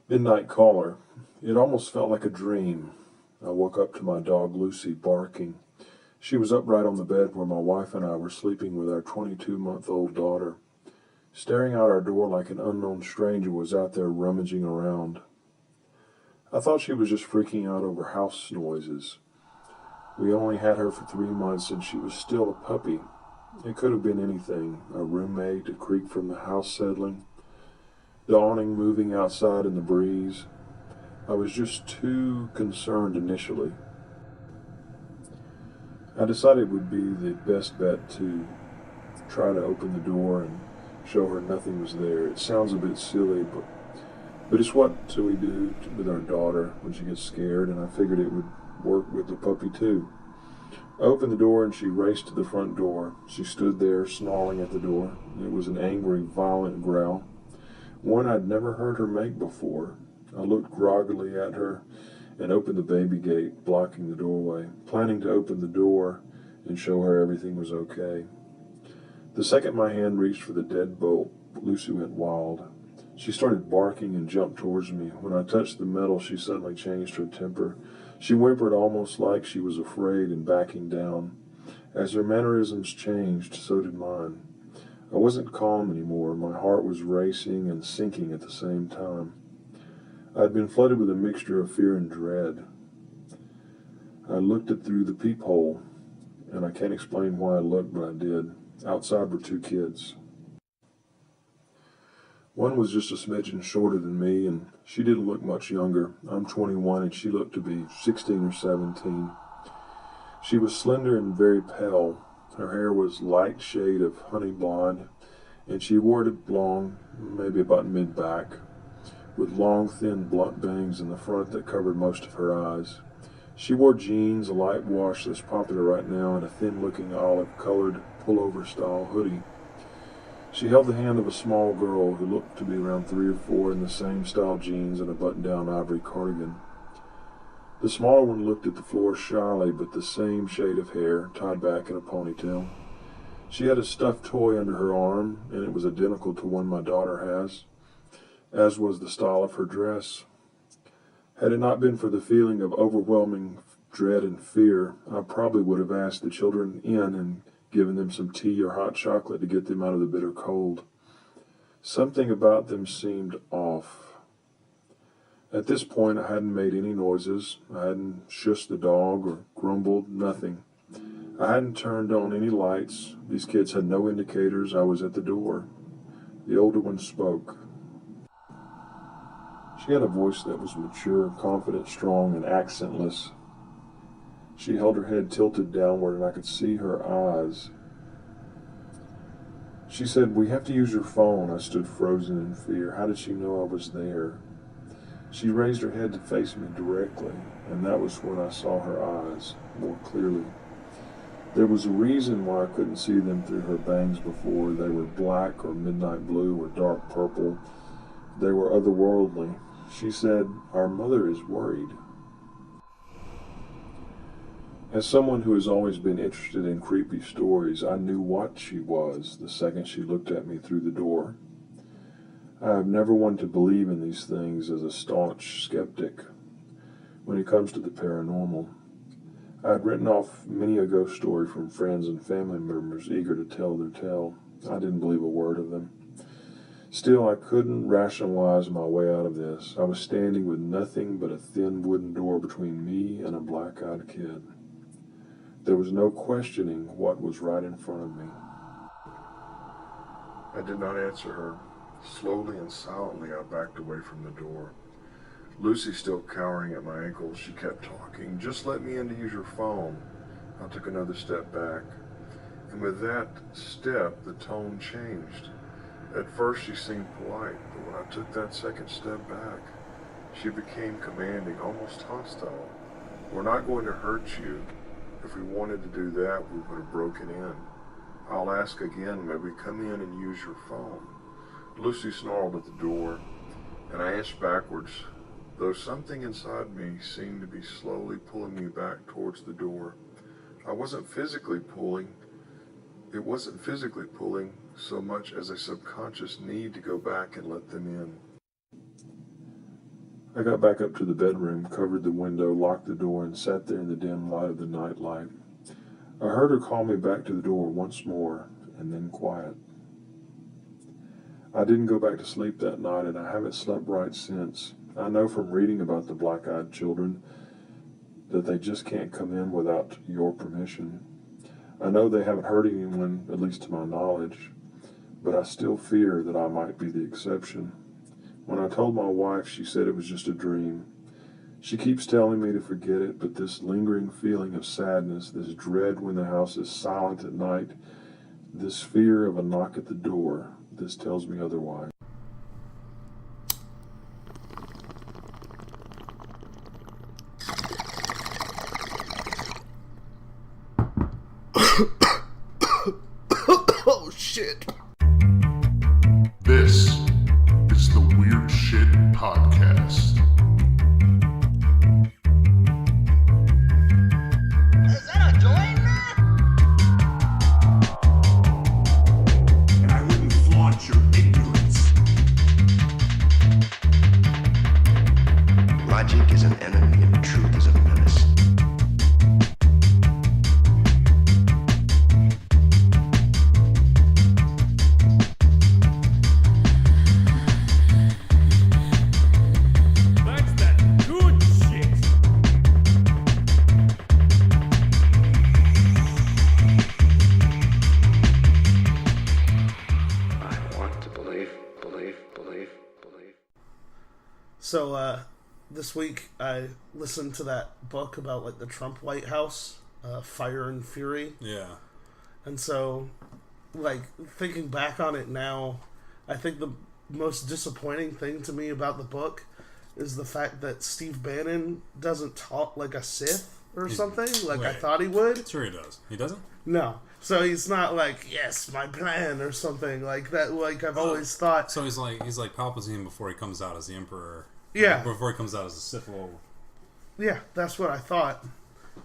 Midnight caller. It almost felt like a dream. I woke up to my dog Lucy barking. She was upright on the bed where my wife and I were sleeping with our 22-month-old daughter. Staring out our door like an unknown stranger was out there rummaging around. I thought she was just freaking out over house noises. We only had her for 3 months and she was still a puppy. It could have been anything, a roommate, a creak from the house settling, the awning moving outside in the breeze. I was just too concerned initially. I decided it would be the best bet to try to open the door and show her nothing was there. It sounds a bit silly, but it's what we do with our daughter when she gets scared, and I figured it would work with the puppy too. I opened the door and she raced to the front door. She stood there snarling at the door. It was an angry, violent growl, one I'd never heard her make before. I looked groggily at her and opened the baby gate, blocking the doorway, planning to open the door and show her everything was okay. The second my hand reached for the deadbolt, Lucy went wild. She started barking and jumped towards me. When I touched the metal, she suddenly changed her temper. She whimpered almost like she was afraid and backing down. As her mannerisms changed, so did mine. I wasn't calm anymore. My heart was racing and sinking at the same time. I had been flooded with a mixture of fear and dread. I looked it through the peephole, and I can't explain why I looked, but I did. Outside were two kids. One was just a smidgen shorter than me, and she didn't look much younger. I'm 21, and she looked to be 16 or 17. She was slender and very pale. Her hair was light shade of honey blonde, and she wore it long, maybe about mid-back, with long, thin, blunt bangs in the front that covered most of her eyes. She wore jeans, a light wash that's popular right now, and a thin-looking olive-colored pullover-style hoodie. She held the hand of a small girl who looked to be around 3 or 4 in the same style jeans and a button-down ivory cardigan. The smaller one looked at the floor shyly, but the same shade of hair, tied back in a ponytail. She had a stuffed toy under her arm, and it was identical to one my daughter has, as was the style of her dress. Had it not been for the feeling of overwhelming dread and fear, I probably would have asked the children in and given them some tea or hot chocolate to get them out of the bitter cold. Something about them seemed off. At this point, I hadn't made any noises. I hadn't shushed the dog or grumbled, nothing. I hadn't turned on any lights. These kids had no indicators I was at the door. The older one spoke. She had a voice that was mature, confident, strong, and accentless. She held her head tilted downward, and I could see her eyes. She said, "We have to use your phone." I stood frozen in fear. How did she know I was there? She raised her head to face me directly, and that was when I saw her eyes more clearly. There was a reason why I couldn't see them through her bangs before. They were black or midnight blue or dark purple. They were otherworldly. She said, "Our mother is worried." As someone who has always been interested in creepy stories, I knew what she was the second she looked at me through the door. I have never wanted to believe in these things as a staunch skeptic when it comes to the paranormal. I had written off many a ghost story from friends and family members eager to tell their tale. I didn't believe a word of them. Still, I couldn't rationalize my way out of this. I was standing with nothing but a thin wooden door between me and a black-eyed kid. There was no questioning what was right in front of me. I did not answer her. Slowly and silently, I backed away from the door. Lucy still cowering at my ankles, she kept talking. "Just let me in to use your phone." I took another step back, and with that step, the tone changed. At first, she seemed polite, but when I took that second step back, she became commanding, almost hostile. "We're not going to hurt you. If we wanted to do that, we would have broken in. I'll ask again, may we come in and use your phone?" Lucy snarled at the door, and I inched backwards, though something inside me seemed to be slowly pulling me back towards the door. I wasn't physically pulling. It wasn't physically pulling so much as a subconscious need to go back and let them in. I got back up to the bedroom, covered the window, locked the door, and sat there in the dim light of the night light. I heard her call me back to the door once more, and then quiet. I didn't go back to sleep that night, and I haven't slept right since. I know from reading about the black-eyed children that they just can't come in without your permission. I know they haven't hurt anyone, at least to my knowledge, but I still fear that I might be the exception. When I told my wife, she said it was just a dream. She keeps telling me to forget it, but this lingering feeling of sadness, this dread when the house is silent at night, this fear of a knock at the door, this tells me otherwise. Oh shit. This is the Weird Shit Podcast. Is that a joint, man? And I wouldn't flaunt your ignorance. Logic is an enemy and truth is a menace. That's that good shit. I want to believe. So, this week I listened to that book about like the Trump White House, Fire and Fury. Yeah. And so, like, thinking back on it now, I think the most disappointing thing to me about the book is the fact that Steve Bannon doesn't talk like a Sith or something, like I wait. thought he would. Sure he does. He doesn't? No. So he's not like, yes, my plan or something like that, like I've always thought. So he's like Palpatine before he comes out as the Emperor. Yeah. Before he comes out as a Sith Lord. Yeah, that's what I thought.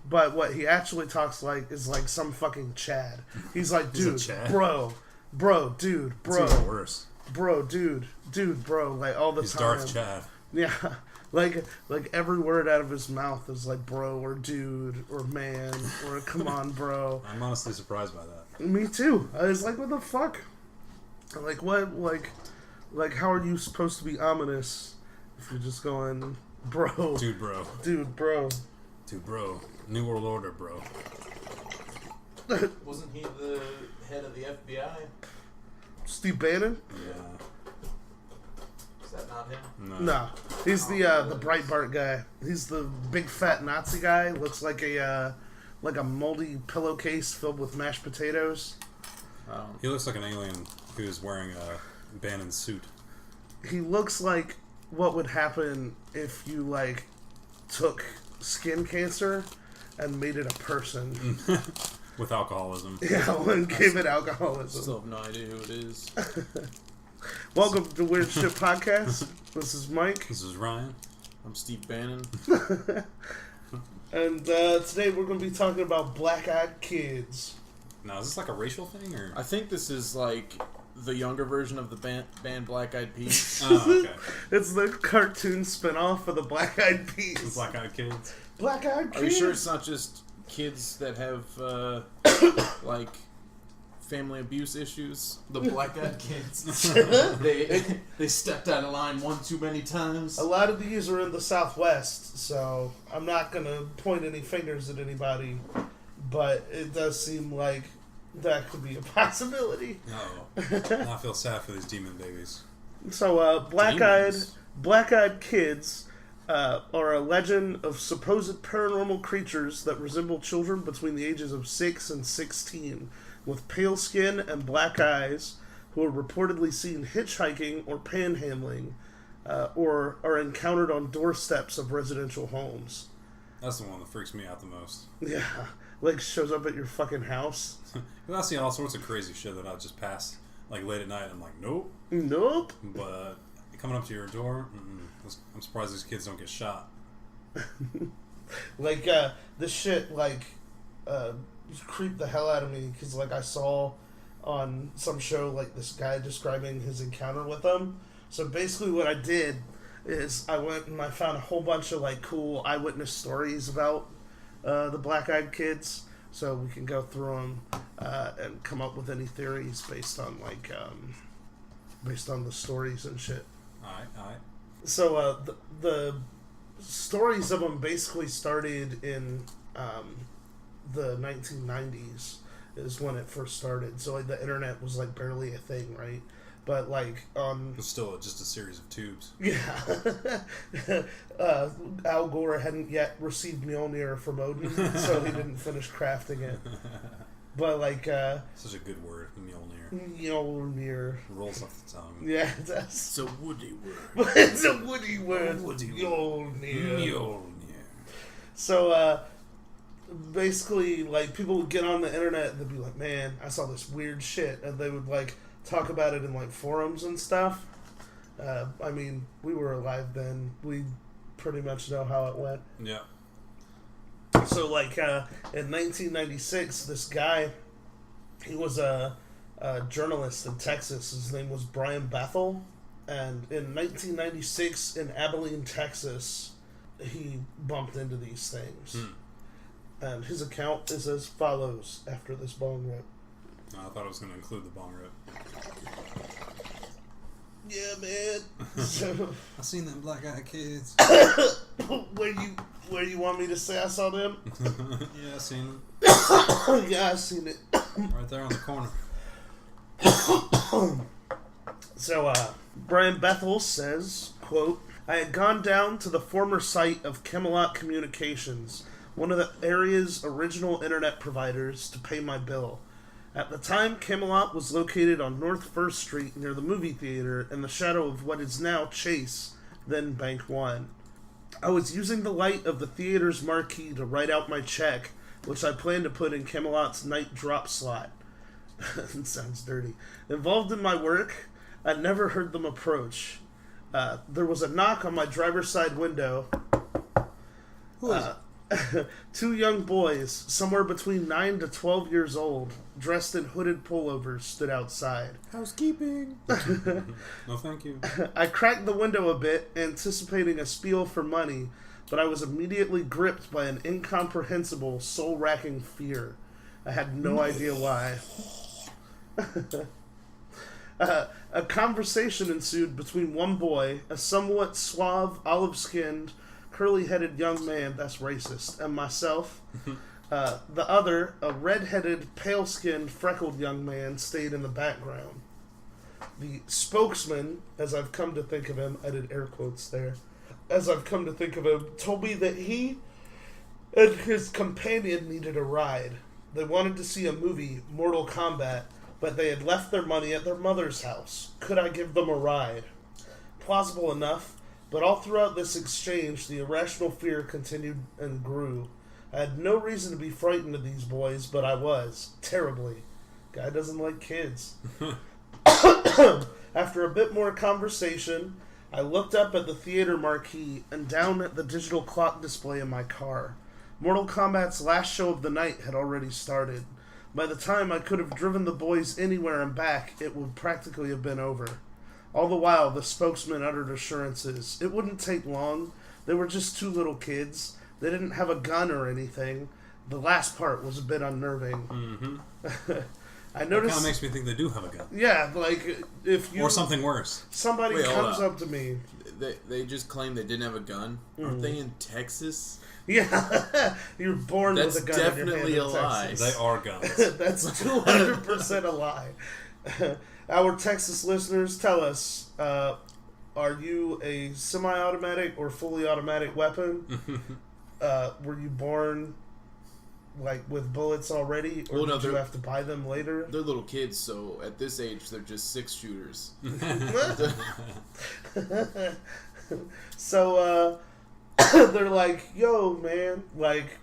But what he actually talks like is like some fucking Chad. He's like, He's a dude, Chad? bro, dude, It's bro, even worse. bro, dude, bro, like all the He's time. Darth Chad. Yeah, like every word out of his mouth is like bro or dude or man or come on, bro. I'm honestly surprised by that. Me too. I was like, what the fuck? Like what? Like how are you supposed to be ominous if you're just going, bro, Dude, bro. dude, bro? Dude, bro. New World Order, bro. Wasn't he the head of the FBI? Steve Bannon? Yeah. Is that not him? No. No, he's the Breitbart guy. He's the big fat Nazi guy. Looks like a moldy pillowcase filled with mashed potatoes. He looks like an alien who's wearing a Bannon suit. He looks like what would happen if you like took skin cancer and made it a person. With alcoholism. Yeah, and gave it alcoholism. Still have no idea who it is. Welcome to Weird Shit Podcast. This is Mike, This is Ryan. I'm Steve Bannon. and today we're going to be talking about black-eyed kids. Now, is this like a racial thing, or? I think this is like the younger version of the band Black Eyed Peas. Oh, okay. It's the cartoon spin-off of the Black-Eyed The Peas. Black-eyed kids. Black-eyed kids. Are you sure it's not just kids that have like family abuse issues? The Black Eyed Kids. they stepped out of line one too many times. A lot of these are in the Southwest, so I'm not going to point any fingers at anybody, but it does seem like that could be a possibility. No. I feel sad for these demon babies. So, Demons. black-eyed kids are a legend of supposed paranormal creatures that resemble children between the ages of 6 and 16, with pale skin and black eyes, who are reportedly seen hitchhiking or panhandling, or are encountered on doorsteps of residential homes. That's the one that freaks me out the most. Yeah, like shows up at your fucking house. I see all sorts of crazy shit that I just pass like late at night. I'm like, nope. Nope. But coming up to your door, I'm surprised these kids don't get shot. Like, this shit, like, creeped the hell out of me, because, like, I saw on some show, like, this guy describing his encounter with them. So basically what I did, is I went and I found a whole bunch of like cool eyewitness stories about the Black-Eyed Kids, so we can go through them and come up with any theories based on like based on the stories and shit. All right. So the stories of them basically started in the 1990s is when it first started. So like the internet was like barely a thing, right? But like It's still just a series of tubes. yeah, Al Gore hadn't yet received Mjolnir from Odin, so he didn't finish crafting it. But like Such a good word, Mjolnir. Mjolnir, Rolls off the tongue. yeah, that's It's a woody word. but it's a woody word. Woody Mjolnir. Mjolnir. So basically, like people would get on the internet and they'd be like, "Man, I saw this weird shit," and they would like talk about it in like forums and stuff. I mean, we were alive then. We pretty much know how it went. Yeah. So, like, in 1996, this guy, he was a journalist in Texas. His name was Brian Bethel. And in 1996, in Abilene, Texas, he bumped into these things. And his account is as follows after this bong rip. I thought it was going to include the bong rip. Yeah, man. So, I seen them Black-Eyed Kids. where you want me to say I saw them? Yeah, I seen them. Yeah, I seen it. Right there on the corner. So, Brian Bethel says, quote, "I had gone down to the former site of Camelot Communications, one of the area's original internet providers, to pay my bill. At the time, Camelot was located on North 1st Street near the movie theater in the shadow of what is now Chase, then Bank One. I was using the light of the theater's marquee to write out my check, which I planned to put in Camelot's night drop slot." That sounds dirty. "Involved in my work, I never heard them approach. There was a knock on my driver's side window. Who is it? Two young boys, somewhere between 9 to 12 years old, dressed in hooded pullovers, stood outside. Housekeeping. No, thank you. I cracked the window a bit, anticipating a spiel for money, but I was immediately gripped by an incomprehensible, soul-racking fear. I had no idea why. A conversation ensued between one boy, a somewhat suave, olive-skinned, curly-headed young man, that's racist, and myself. The other, a red-headed, pale-skinned, freckled young man, stayed in the background. The spokesman, as I've come to think of him, I did air quotes there, as I've come to think of him, told me that he and his companion needed a ride. They wanted to see a movie, Mortal Kombat, but they had left their money at their mother's house. Could I give them a ride? Plausible enough, but all throughout this exchange, the irrational fear continued and grew. I had no reason to be frightened of these boys, but I was. Terribly. Guy doesn't like kids. After a bit more conversation, I looked up at the theater marquee and down at the digital clock display in my car. Mortal Kombat's last show of the night had already started. By the time I could have driven the boys anywhere and back, it would practically have been over. All the while, the spokesman uttered assurances. It wouldn't take long. They were just two little kids. They didn't have a gun or anything. The last part was a bit unnerving. Mm-hmm. I It noticed... kind of makes me think they do have a gun. Yeah, like, if you... Or something worse. Somebody Wait, hold comes up. up to me. They just claimed they didn't have a gun. Aren't they in Texas? Yeah, you're born That's with a gun in your definitely hand a in lie. Texas. They are guns. That's 200% a lie. Our Texas listeners, tell us, are you a semi-automatic or fully automatic weapon? Were you born like with bullets already, or Well, no, did you they're- have to buy them later? They're little kids, so at this age, they're just 6-shooters. So they're like, "Yo, man, like,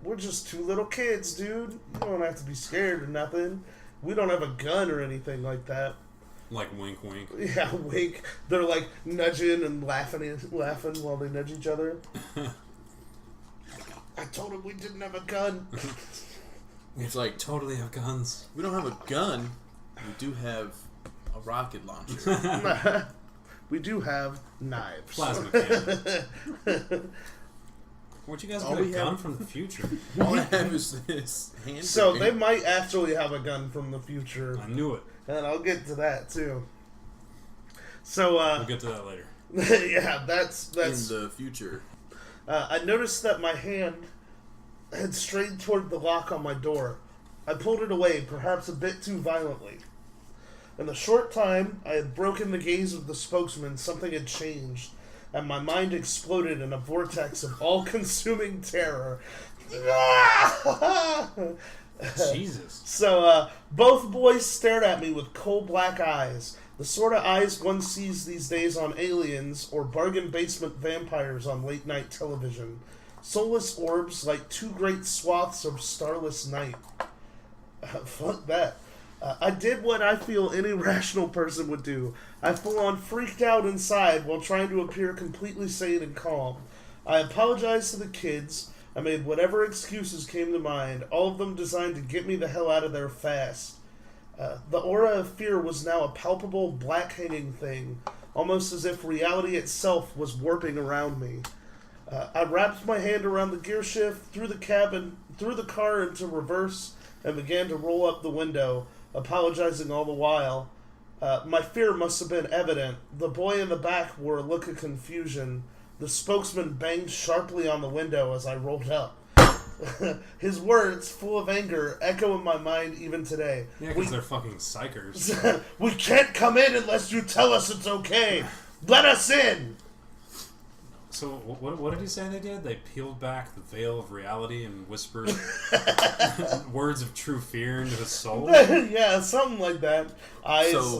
we're just two little kids, dude. You don't have to be scared or nothing. We don't have a gun or anything like that." Like wink, wink. Yeah, wink. They're like nudging and laughing while they nudge each other. I told him we didn't have a gun. It's like, Totally have guns. we don't have a gun. We do have a rocket launcher. we do have knives. Plasma cannon. Where'd you guys All get a we gun have- from the future? All I have is this hand So they grenade. might actually have a gun from the future, I knew it. and I'll get to that too. So We'll get to that later. yeah, that's in the future. I noticed that my hand had strayed toward the lock on my door. I pulled it away, perhaps a bit too violently. In the short time I had broken the gaze of the spokesman, something had changed, and my mind exploded in a vortex of all-consuming terror. Jesus. So, both boys stared at me with coal black eyes. The sort of eyes one sees these days on Aliens or bargain basement vampires on late night television. Soulless orbs like two great swaths of starless night. Fuck that. I did what I feel any rational person would do. I full on freaked out inside while trying to appear completely sane and calm. I apologized to the kids. I made whatever excuses came to mind, all of them designed to get me the hell out of there fast. The aura of fear was now a palpable, black-hanging thing, almost as if reality itself was warping around me. I wrapped my hand around the gear shift, threw the car into reverse, and began to roll up the window, apologizing all the while. My fear must have been evident. The boy in the back wore a look of confusion. The spokesman banged sharply on the window as I rolled up. His words, full of anger, echo in my mind even today. Yeah, because they're fucking psychers. We can't come in unless you tell us it's okay. Let us in! So what did he say they did? They peeled back the veil of reality and whispered words of true fear into his soul? Yeah, something like that. Eyes So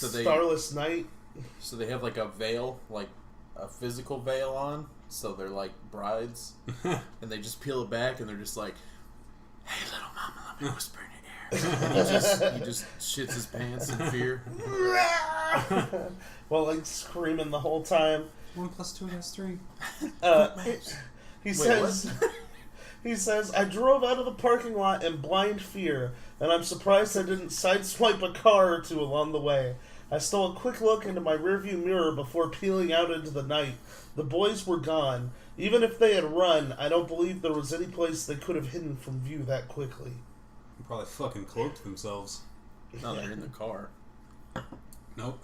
they- starless night. So they have like a veil, like a physical veil on. So they're like brides, and they just peel it back, and they're just like, "Hey, little mama, let me whisper in your ear." And he just shits his pants in fear. Well, like screaming the whole time. 1 + 2 = 3. He says, he says, I drove out of the parking lot in blind fear, and I'm surprised I didn't sideswipe a car or two along the way. I stole a quick look into my rearview mirror before peeling out into the night. The boys were gone. Even if they had run, I don't believe there was any place they could have hidden from view that quickly. They probably fucking cloaked themselves. No, they're in the car. Nope.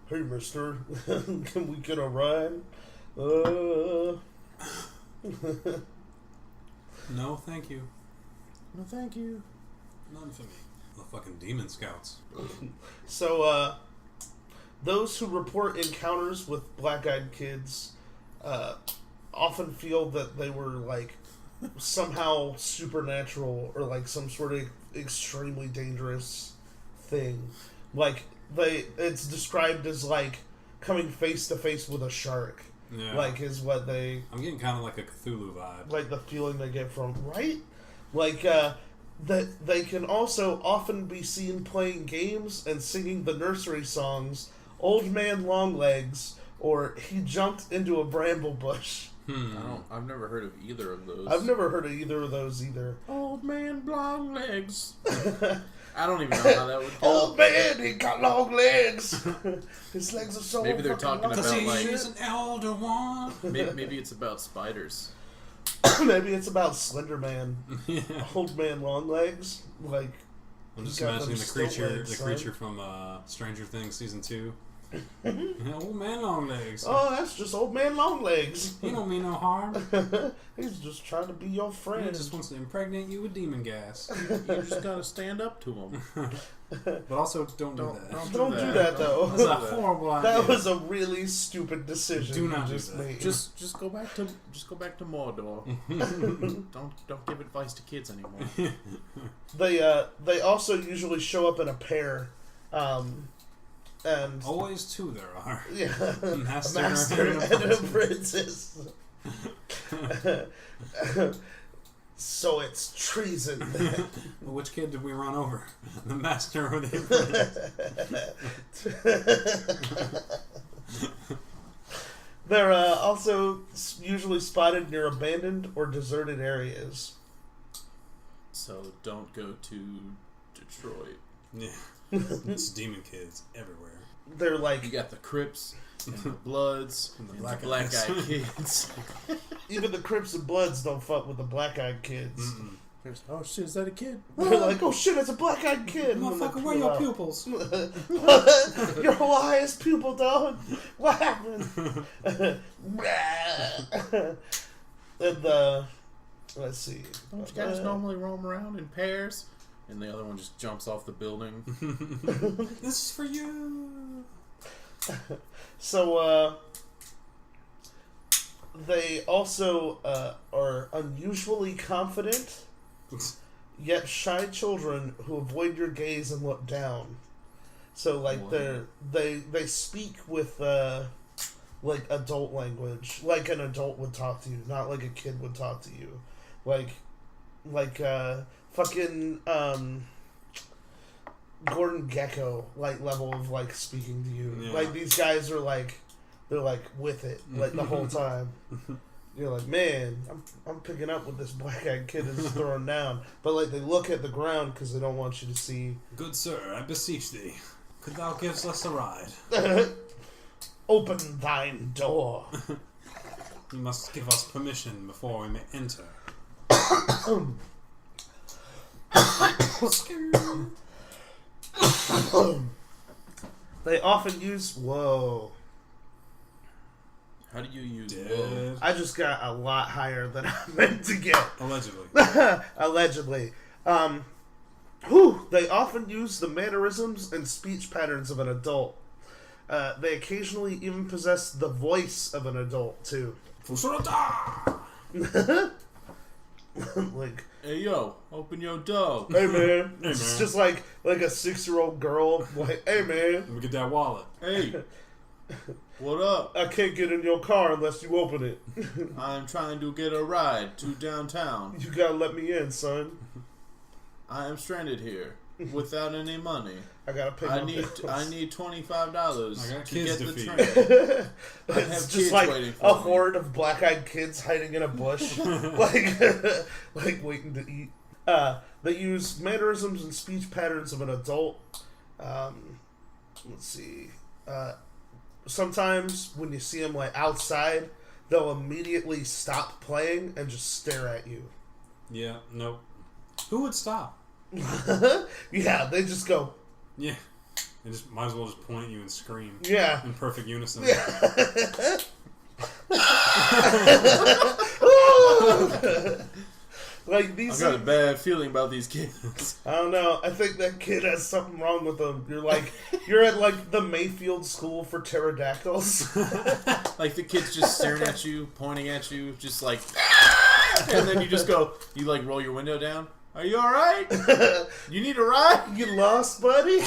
Hey, mister, can we get a ride? No, thank you. No, thank you. None for me. The fucking demon scouts. So, those who report encounters with black-eyed kids often feel that they were, like, somehow supernatural or, like, some sort of extremely dangerous thing. Like, it's described as, like, coming face-to-face with a shark. Yeah. Like, is what they... I'm getting kind of like a Cthulhu vibe. like the feeling they get from, right? Like, that they can also often be seen playing games and singing the nursery songs Old Man Longlegs or He Jumped into a Bramble Bush. I've never heard of either of those. I've never heard of either of those either. Old man, long legs. I don't even know how that would go. Old man, he got long legs. His legs are so Maybe they're fucking talking long. about, like- He's an elder one. Maybe it's about spiders. Maybe it's about Slender Man. Yeah. Old Man Longlegs. Like, I'm just got imagining them the creature, stilt legs, the son. creature from Stranger Things season 2. Old man long legs. Oh, that's just Old Man Longlegs. He don't mean no harm. He's just trying to be your He friend. just wants to impregnate you with demon gas. You just gotta stand up to them. But also, don't do that. Don't do that, though. That's a horrible idea. That was a really stupid decision. Do not you do just that. made. Just go back to Mordor. don't give advice to kids anymore. They also usually show up in a pair, and Always two there are. yeah, A a master, master and a and a princess. princess. So it's treason. Which kid did we run over? The master or the apprentice? They're also usually spotted near abandoned or deserted areas. So don't go to Detroit. Yeah. It's demon kids everywhere. they're like, You got the Crips and the Bloods and the Black Black Eyes. Eyed Kids. even the Crips and Bloods don't fuck with the black-eyed kids. Oh shit, is that a kid? They're like, oh shit, it's a black-eyed kid. And then they Motherfucker, where pull your out. pupils? Your highest pupil, dog. What happened? And let's see. Don't you guys normally roam around in pairs? And the other one just jumps off the building. This is for you. So, they also are unusually confident, yet shy children who avoid your gaze and look down. So, like, Whoa. they speak with, like, adult language. Like an adult would talk to you, not like a kid would talk to you. Like, fucking, Gordon Gekko, like, level of, like, speaking to you. Yeah. Like, these guys are, like, they're, like, with it, like, the whole time. You're like, man, I'm picking up what this black-eyed kid is throwing down. But, like, they look at the ground because they don't want you to see. Good sir, I beseech thee, could thou give us a ride? Open thine door. You must give us permission before we may enter. They often use... Whoa. How do you use whoa? Dead. I just got a lot higher than I meant to get. Allegedly. Allegedly. They often use the mannerisms and speech patterns of an adult. They occasionally even possess the voice of an adult, too. Like, Hey yo, open your door. hey man. Hey, It's man. just like a 6-year-old girl. Like, hey man, Let me get that wallet. Hey, what up? I can't get in your car unless you open it. I'm trying to get a ride to downtown. You gotta let me in, son. I am stranded here without any money. I gotta pay my bills. I need $25 I got to kids get to the feed. train. I have It's just kids like waiting for a me. horde of black-eyed kids hiding in a bush, like waiting to eat. They use mannerisms and speech patterns of an adult. Let's see. Sometimes when you see them like outside, they'll immediately stop playing and just stare at you. Yeah, nope. Who would stop? Yeah, they just go. Yeah. They just might as well just point at you and scream. Yeah. In perfect unison. Like I these. got a bad feeling about these kids. I don't know. I think that kid has something wrong with him. You're at like the Mayfield School for Pterodactyls. Like the kid's just staring at you, pointing at you, just like, and then you just go, you like roll your window down. Are you all right? You need a ride? You lost, buddy?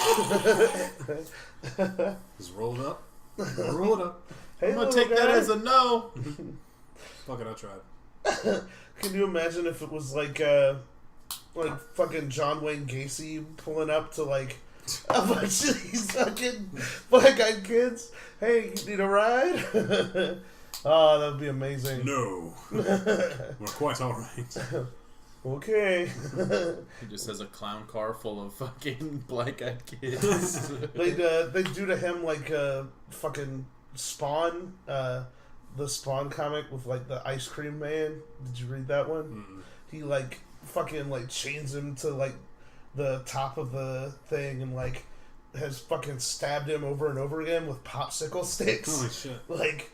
Just roll it up. Roll it up. Hey, I'm gonna little take that guy. as a no. Fuck it, I tried. Can you imagine if it was like fucking John Wayne Gacy pulling up to like a bunch of these fucking black-eyed kids? Hey, you need a ride? Oh, that would be amazing. No. We're quite alright. Okay. He just has a clown car full of fucking black-eyed kids. They do to him like fucking Spawn, the Spawn comic with like the ice cream man. Did you read that one? Mm-mm. He like fucking like chains him to like the top of the thing and like has fucking stabbed him over and over again with popsicle sticks. Holy shit. Like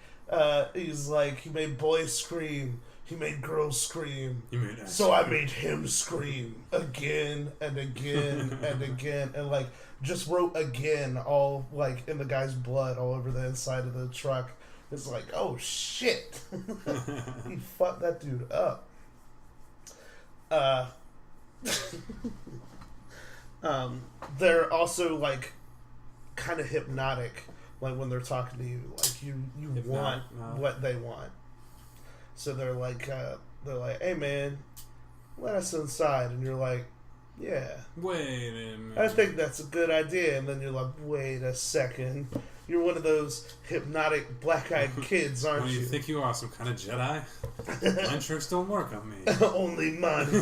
he's like, he made boys scream, he made girls scream. You mean that? So I made him scream again and again and again, and like just wrote again all like in the guy's blood all over the inside of the truck. It's like, oh shit, he fucked that dude up. They're also like kind of hypnotic, like when they're talking to you, like you Hypnotic, want no. what they want. So they're like, hey man, let us inside, and you're like, yeah, Wait a minute. I think that's a good idea. And then you're like, wait a second, you're one of those hypnotic black-eyed kids, aren't What do you? you think you are, some kind of Jedi? Mind tricks don't work on me. Only money.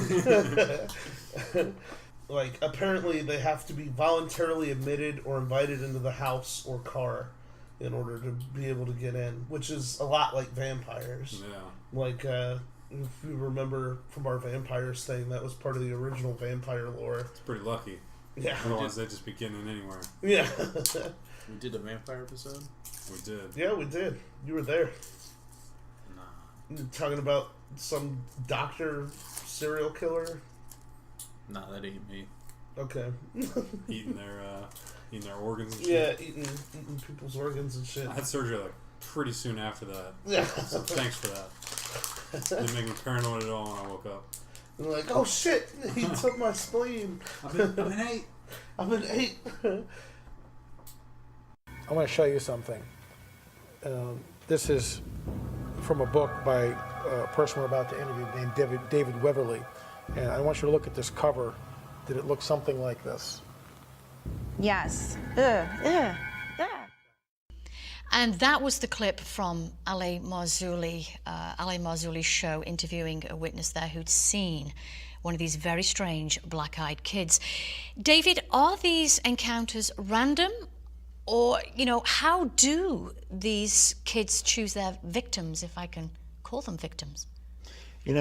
like, apparently they have to be voluntarily admitted or invited into the house or car in order to be able to get in, which is a lot like vampires. Yeah. Like, if you remember from our vampires thing, that was part of the original vampire lore. It's pretty lucky. Yeah. Otherwise, they'd just be getting in anywhere. Yeah. We did a vampire episode? We did. Yeah, we did. You were there. Nah. You're talking about some doctor serial killer. Nah, that ain't me. Okay. Eating their organs and Yeah, shit. eating people's organs and shit. I had surgery like pretty soon after that. Yeah. So thanks for that. Didn't make me paranoid at all when I woke up. And like, oh shit, he took my spleen. I'm in 8. I'm an 8. I want to show you something. This is from a book by a person we're about to interview named David Weatherly. And I want you to look at this cover. Did it look something like this? Yes. And that was the clip from Ali Marzouli's show, interviewing a witness there who'd seen one of these very strange black-eyed kids. David, are these encounters random? Or, how do these kids choose their victims, if I can call them victims?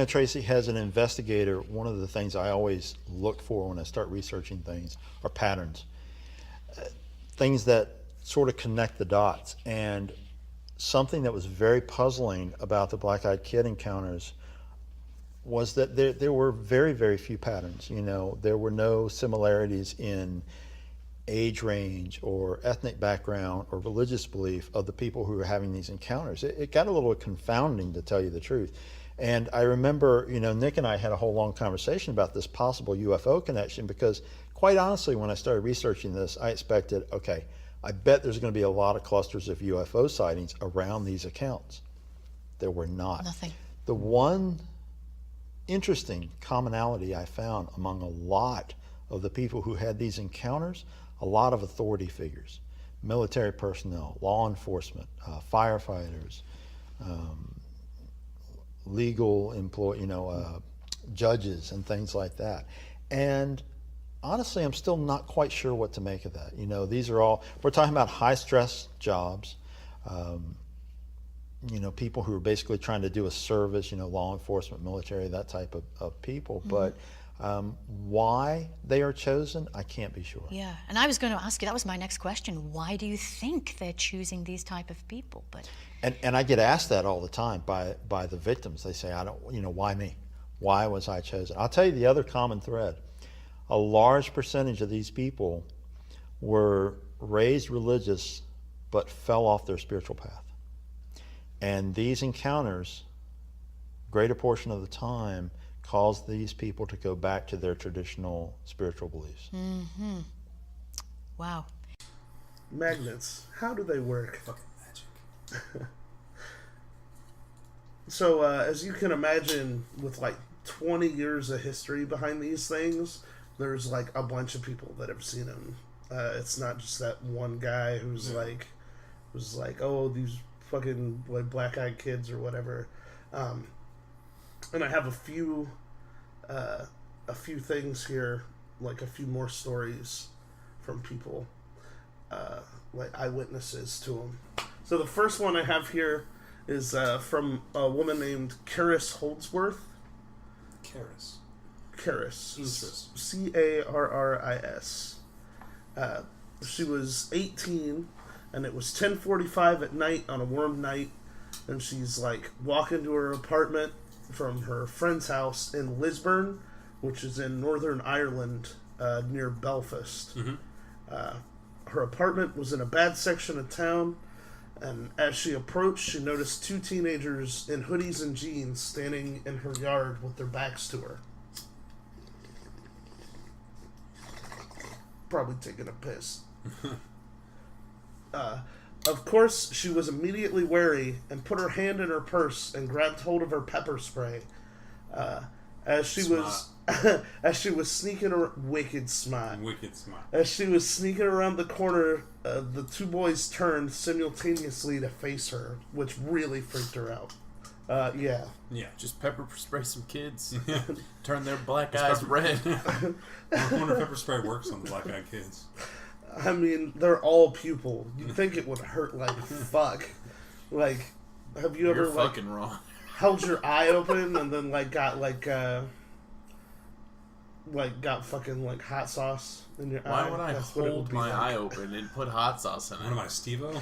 Tracy, as an investigator, one of the things I always look for when I start researching things are patterns. Things that sort of connect the dots. And something that was very puzzling about the black-eyed kid encounters was that there were very, very few patterns. There were no similarities in age range or ethnic background or religious belief of the people who were having these encounters. It got a little confounding, to tell you the truth. And I remember, Nick and I had a whole long conversation about this possible UFO connection, because quite honestly, when I started researching this, I expected, okay, I bet there's going to be a lot of clusters of UFO sightings around these accounts. There were not. Nothing. The one interesting commonality I found among a lot of the people who had these encounters, a lot of authority figures, military personnel, law enforcement, firefighters, legal judges and things like that. And honestly, I'm still not quite sure what to make of that. These are all, we're talking about high stress jobs, people who are basically trying to do a service, law enforcement, military, that type of people. Mm-hmm. But why they are chosen, I can't be sure. Yeah, and I was going to ask you, that was my next question. Why do you think they're choosing these type of people? But and I get asked that all the time by the victims. They say, I don't, why me? Why was I chosen? I'll tell you the other common thread. A large percentage of these people were raised religious but fell off their spiritual path. And these encounters, greater portion of the time, cause these people to go back to their traditional spiritual beliefs. Mm-hmm. Wow. Magnets, how do they work? Fucking magic. So, as you can imagine, with like 20 years of history behind these things, there's like a bunch of people that have seen them. It's not just that one guy who's like, oh, these fucking like black-eyed kids or whatever. And I have a few things here, like a few more stories from people, like eyewitnesses to them. So the first one I have here is from a woman named Caris Holdsworth. Caris. Caris. Carris. She was 18, and it was 10:45 at night on a warm night, and she's like walking to her apartment from her friend's house in Lisburn, which is in Northern Ireland, near Belfast. Mm-hmm. Her apartment was in a bad section of town, and as she approached, she noticed two teenagers in hoodies and jeans standing in her yard with their backs to her. Probably taking a piss. Of course, she was immediately wary and put her hand in her purse and grabbed hold of her pepper spray. As she was sneaking around, wicked smart. As she was sneaking around the corner, the two boys turned simultaneously to face her, which really freaked her out. Yeah. Yeah. Just pepper spray some kids. Turn their black eyes red. I wonder if pepper spray works on the black-eyed kids. I mean, they're all pupil. You'd think it would hurt like fuck. Like, have you You're ever like fucking wrong. held your eye open and then like got got fucking like hot sauce in your eye? Why would I That's what it would hold be my like. eye open and put hot sauce in What am it? I, Steve-O?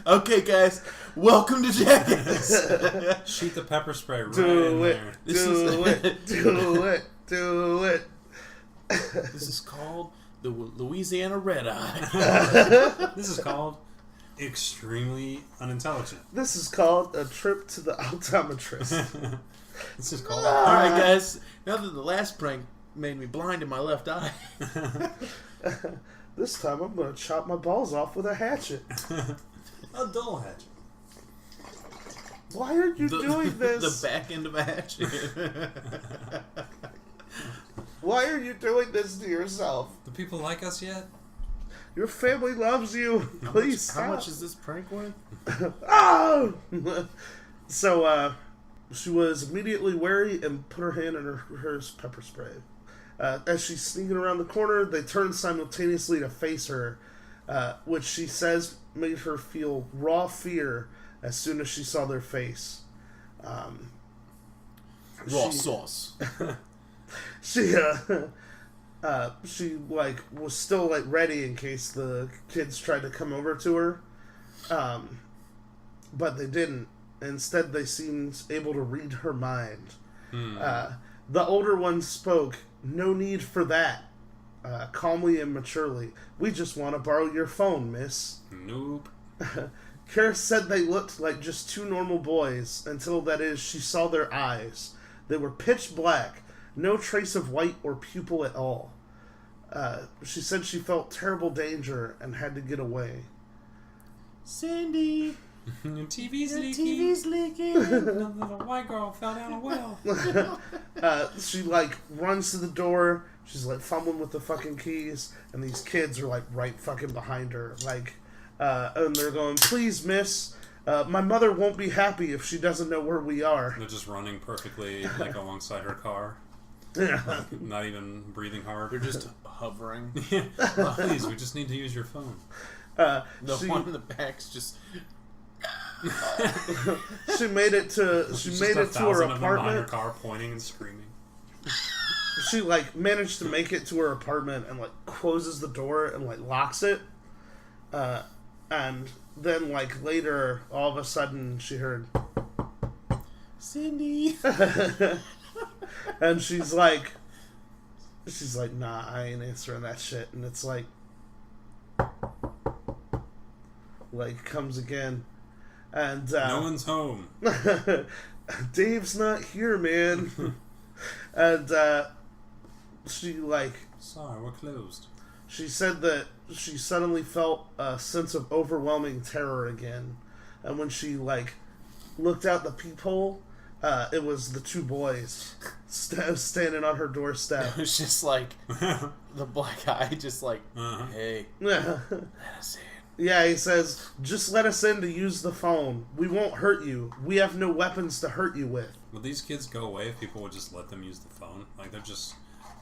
Okay, guys, welcome to Jackass. Shoot the pepper spray right Do in it, there. This do is- it, do it, do it. This is called the Louisiana Red Eye. This is called extremely unintelligent. This is called a trip to the optometrist. This is called... All right, guys. Now that the last prank made me blind in my left eye, This time I'm gonna chop my balls off with a hatchet. A dull hatchet. Why are you doing this? the back end of a hatchet. Why are you doing this to yourself? Do people like us yet? Your family loves you. Please stop. How much is this prank worth? Oh! So, she was immediately wary and put her hand in her pepper spray. As she's sneaking around the corner, they turn simultaneously to face her, which she says made her feel raw fear as soon as she saw their face. Raw She- sauce. She like was still like ready in case the kids tried to come over to her, but they didn't. Instead, they seemed able to read her mind. The older one spoke. "No need for that," calmly and maturely. "We just want to borrow your phone, miss." Nope. Kara said they looked like just two normal boys until, that is, she saw their eyes. They were pitch black, no trace of white or pupil at all. She said she felt terrible danger and had to get away. Sandy, Your TV's the leaking. TV's leaking. The little white girl fell down a well. She like runs to the door. She's like fumbling with the fucking keys, and these kids are like right fucking behind her. Like, and they're going, "Please, miss, my mother won't be happy if she doesn't know where we are." They're just running perfectly like alongside her car. Not even breathing hard. They're just hovering. Please, we just need to use your phone. The She- one in the back's just. She made it to her Just 1,000 of them behind her apartment. car, pointing and screaming. She like managed to make it to her apartment and like closes the door and like locks it. And then like later, all of a sudden, she heard, Cindy. and she's like, "Nah, I ain't answering that shit." And it's like comes again, and No one's home. Dave's not here, man. And she like Sorry, we're closed. she said that she suddenly felt a sense of overwhelming terror again, and when she like looked out the peephole, it was the two boys standing on her doorstep. It was just like the black eye, just like, hey, let us in. Yeah, he says, "Just let us in to use the phone. We won't hurt you. We have no weapons to hurt you with." Would these kids go away if people would just let them use the phone? Like,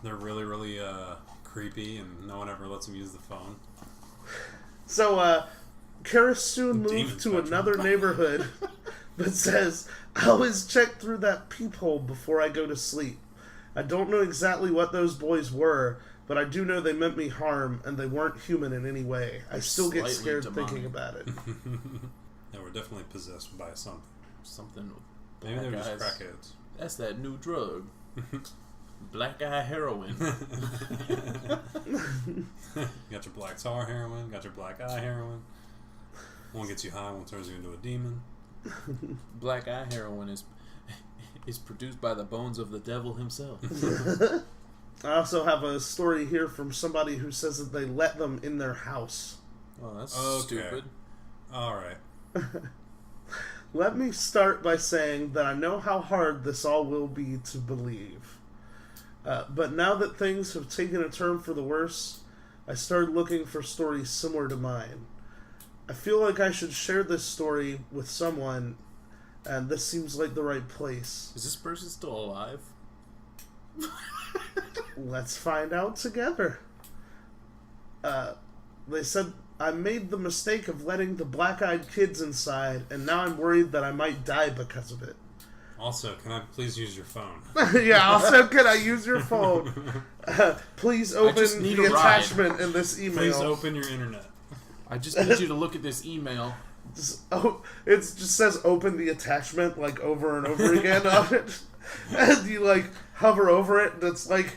they're really, really creepy, and no one ever lets them use the phone. So, Kara soon moved Demon to spectrum. another neighborhood, but says, "I always check through that peephole before I go to sleep. I don't know exactly what those boys were, but I do know they meant me harm, and they weren't human in any way. I still get Slightly scared demonic. thinking about it." They were definitely possessed by something. Something with Maybe they were black just eyes. crackheads. That's that new drug. Black eye heroin. Got your black tar heroin, got your black eye heroin. One gets you high, one turns you into a demon. Black eye heroin is produced by the bones of the devil himself. I also have a story here from somebody who says that they let them in their house. Well, that's Okay. stupid. Alright. Let me start by saying that I know how hard this all will be to believe. But now that things have taken a turn for the worse, I started looking for stories similar to mine. I feel like I should share this story with someone, and this seems like the right place. Is this person still alive? Let's find out together. They said, I made the mistake of letting the black-eyed kids inside, and now I'm worried that I might die because of it. Also, can I please use your phone? Yeah, also, can I use your phone? Please open need the a ride. attachment in this email. Please open your internet. I just need you to look at this email. It just says open the attachment, like, over and over again on it. And you, like, hover over it, and it's like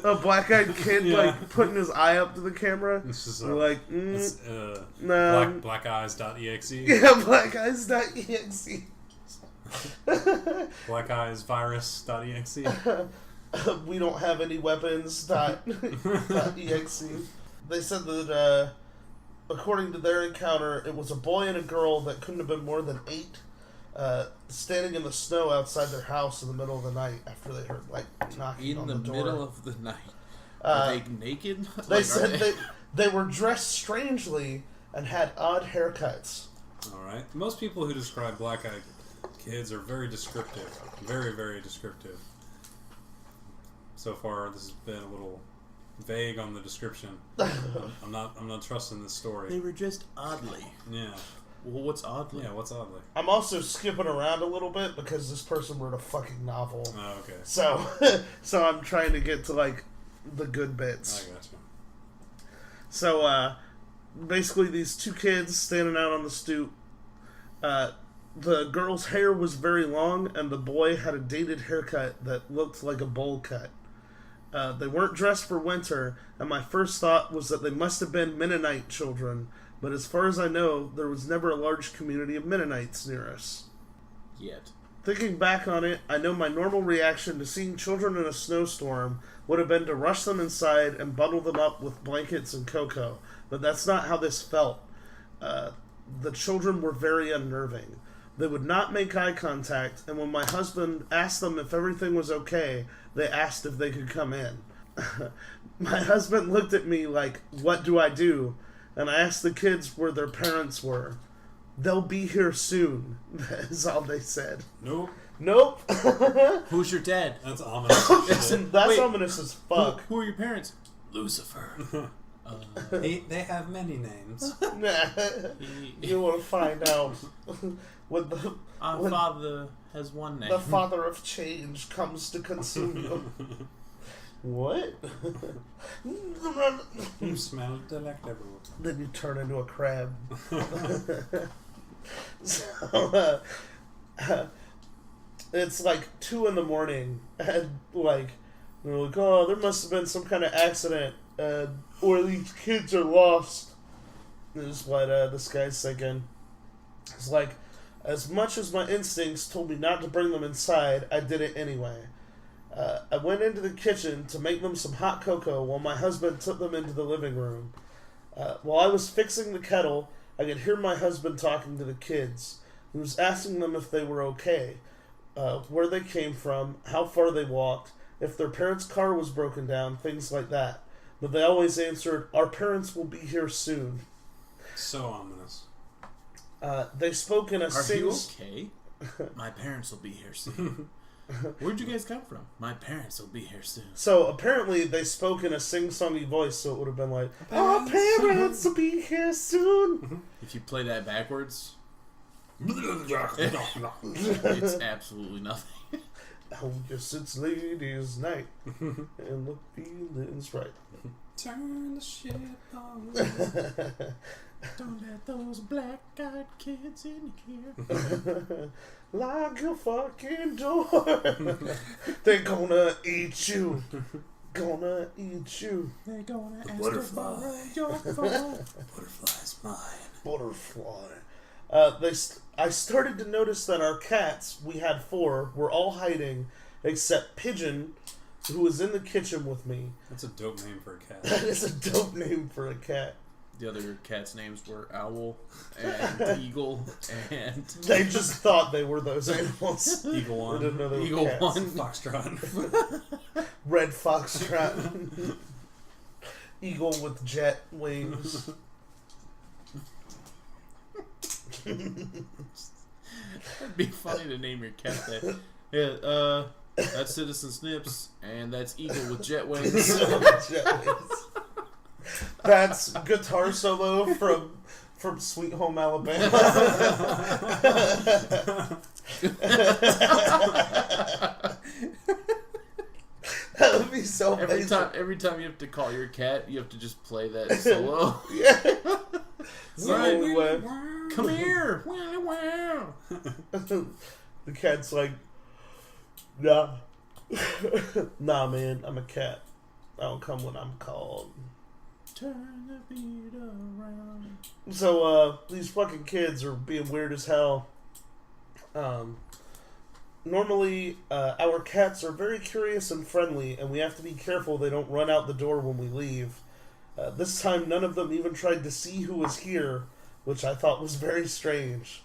a black-eyed kid, like, putting his eye up to the camera. This is You're like, it's, blackeyes.exe. Yeah, blackeyes.exe. Blackeyesvirus.exe. We don't have any weapons. .exe. They said that, according to their encounter, it was a boy and a girl that couldn't have been more than 8, standing in the snow outside their house in the middle of the night after they heard, like, knocking on the door. In the middle of the night. Are they naked? They said they were dressed strangely and had odd haircuts. Alright. Most people who describe black-eyed kids are very descriptive. Very, very descriptive. So far, this has been a little vague on the description. I'm not trusting this story. They were dressed oddly. Yeah. Well, what's oddly? Yeah, what's oddly? I'm also skipping around a little bit because this person wrote a fucking novel. Oh, okay. So I'm trying to get to, like, the good bits. I gotcha. So, basically these 2 kids standing out on the stoop. The girl's hair was very long, and the boy had a dated haircut that looked like a bowl cut. They weren't dressed for winter, and my first thought was that they must have been Mennonite children, but as far as I know, there was never a large community of Mennonites near us. Yet. Thinking back on it, I know my normal reaction to seeing children in a snowstorm would have been to rush them inside and bundle them up with blankets and cocoa, but that's not how this felt. The children were very unnerving. They would not make eye contact, and when my husband asked them if everything was okay, they asked if they could come in. My husband looked at me like, what do I do? And I asked the kids where their parents were. They'll be here soon, is all they said. Nope. Nope. Who's your dad? That's ominous. That's Wait. ominous as fuck. Who are your parents? Lucifer. They have many names. You want to find out what Our father has one name. the father of change comes to consume you. What? You smell delectable. Then you turn into a crab. So, it's like 2 a.m, and like they're like, oh, there must have been some kind of accident, or these kids are lost. This is what this guy's thinking. It's like, as much as my instincts told me not to bring them inside, I did it anyway. I went into the kitchen to make them some hot cocoa while my husband took them into the living room. While I was fixing the kettle, I could hear my husband talking to the kids. He was asking them if they were okay, where they came from, how far they walked, if their parents' car was broken down, things like that. But they always answered, our parents will be here soon. So ominous. They spoke in a Are you okay? My parents will be here soon. Where'd you guys come from? My parents will be here soon. So apparently they spoke in a sing-songy voice, so it would have been like, our parents will be here soon. If you play that backwards, it's absolutely nothing. Oh, yes, it's ladies' night, and the feeling's right. Turn the shit on. Don't let those black-eyed kids in here. Lock your fucking door. They're gonna eat you. Gonna eat you. They're gonna ask butterfly. to borrow your phone. Butterfly's mine. Butterfly. I started to notice that our cats, we had 4, were all hiding, except Pigeon, who was in the kitchen with me. That's a dope name for a cat. That is a dope name for a cat. The other cats' names were Owl and Eagle, and They just thought they were those animals. Eagle They didn't One. know they were Eagle cats. One. Foxtrot. Red Foxtrot. Eagle with jet wings. It'd be funny to name your cat that. Yeah, that's Citizen Snips, and that's Eagle with jet wings. That's guitar solo from Sweet Home Alabama. That would be so amazing. Every time you have to call your cat, you have to just play that solo. Yeah. Right. Come here. The cat's like, nah. Nah, man, I'm a cat. I don't come when I'm called. Turn the beat around. So, these fucking kids are being weird as hell. Normally, our cats are very curious and friendly, and we have to be careful they don't run out the door when we leave. This time, none of them even tried to see who was here, which I thought was very strange.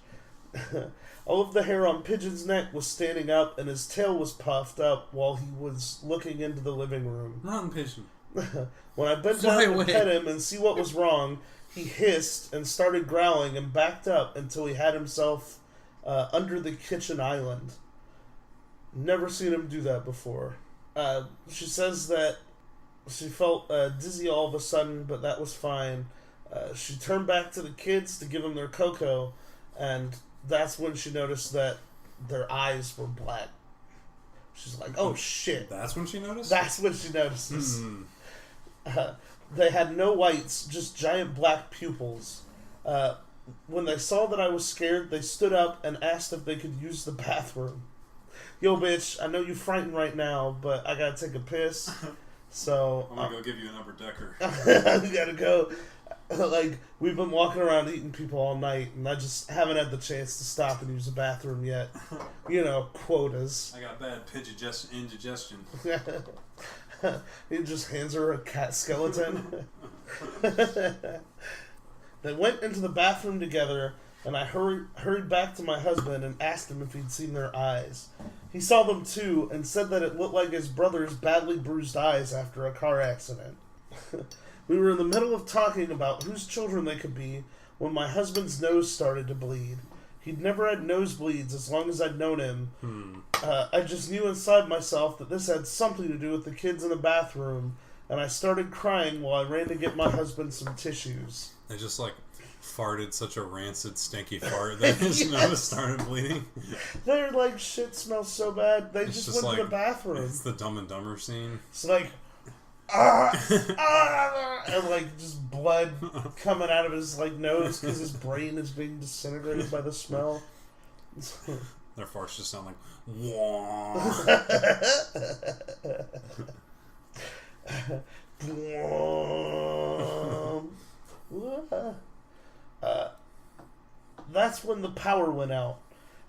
All of the hair on Pigeon's neck was standing up, and his tail was puffed up while he was looking into the living room. Run, Pigeon. When I bent Fly down away. to pet him and see what was wrong, he hissed and started growling and backed up until he had himself under the kitchen island. Never seen him do that before. She says that she felt dizzy all of a sudden, but that was fine. She turned back to the kids to give them their cocoa, and that's when she noticed that their eyes were black. She's like, oh shit. That's when she noticed? That's when she notices. They had no whites, just giant black pupils. When they saw that I was scared, they stood up and asked if they could use the bathroom. Yo, bitch, I know you're frightened right now, but I gotta take a piss. So I'm gonna go give you an upper decker. I gotta go. Like, we've been walking around eating people all night, and I just haven't had the chance to stop and use the bathroom yet. You know, quotas. I got bad indigestion. He just hands her a cat skeleton. They went into the bathroom together, and I hurried back to my husband and asked him if he'd seen their eyes. He saw them too, and said that it looked like his brother's badly bruised eyes after a car accident. We were in the middle of talking about whose children they could be when my husband's nose started to bleed. He'd never had nosebleeds as long as I'd known him. I just knew inside myself that this had something to do with the kids in the bathroom, and I started crying while I ran to get my husband some tissues. They just like farted such a rancid, stinky fart that his nose started bleeding. They're like, shit smells so bad. They It's just went to the bathroom. It's the Dumb and Dumber scene. It's like, and like just blood coming out of his like nose because his brain is being disintegrated by the smell. Their farts just sound like wah. That's when the power went out.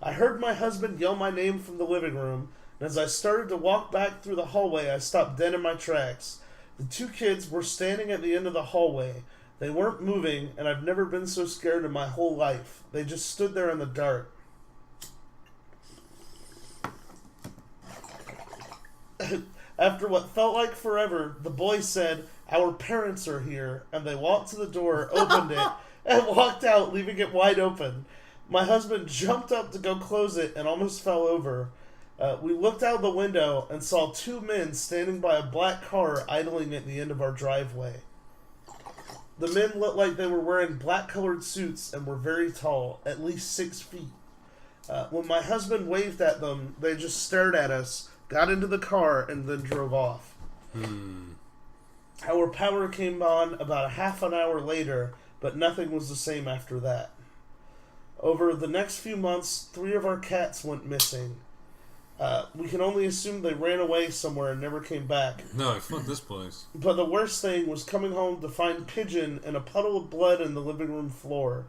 I heard my husband yell my name from the living room, and as I started to walk back through the hallway, I stopped dead in my tracks. The two kids were standing at the end of the hallway. They weren't moving, and I've never been so scared in my whole life. They just stood there in the dark. After what felt like forever, the boy said, "Our parents are here," and they walked to the door, opened it, and walked out, leaving it wide open. My husband jumped up to go close it and almost fell over. We looked out the window and saw two men standing by a black car idling at the end of our driveway. The men looked like they were wearing black-colored suits and were very tall, at least 6 feet. When my husband waved at them, they just stared at us, got into the car, and then drove off. Our power came on about a half an hour later, but nothing was the same after that. Over the next few months, 3 of our cats went missing. We can only assume they ran away somewhere and never came back. No, fuck this place. But the worst thing was coming home to find Pigeon in a puddle of blood in the living room floor.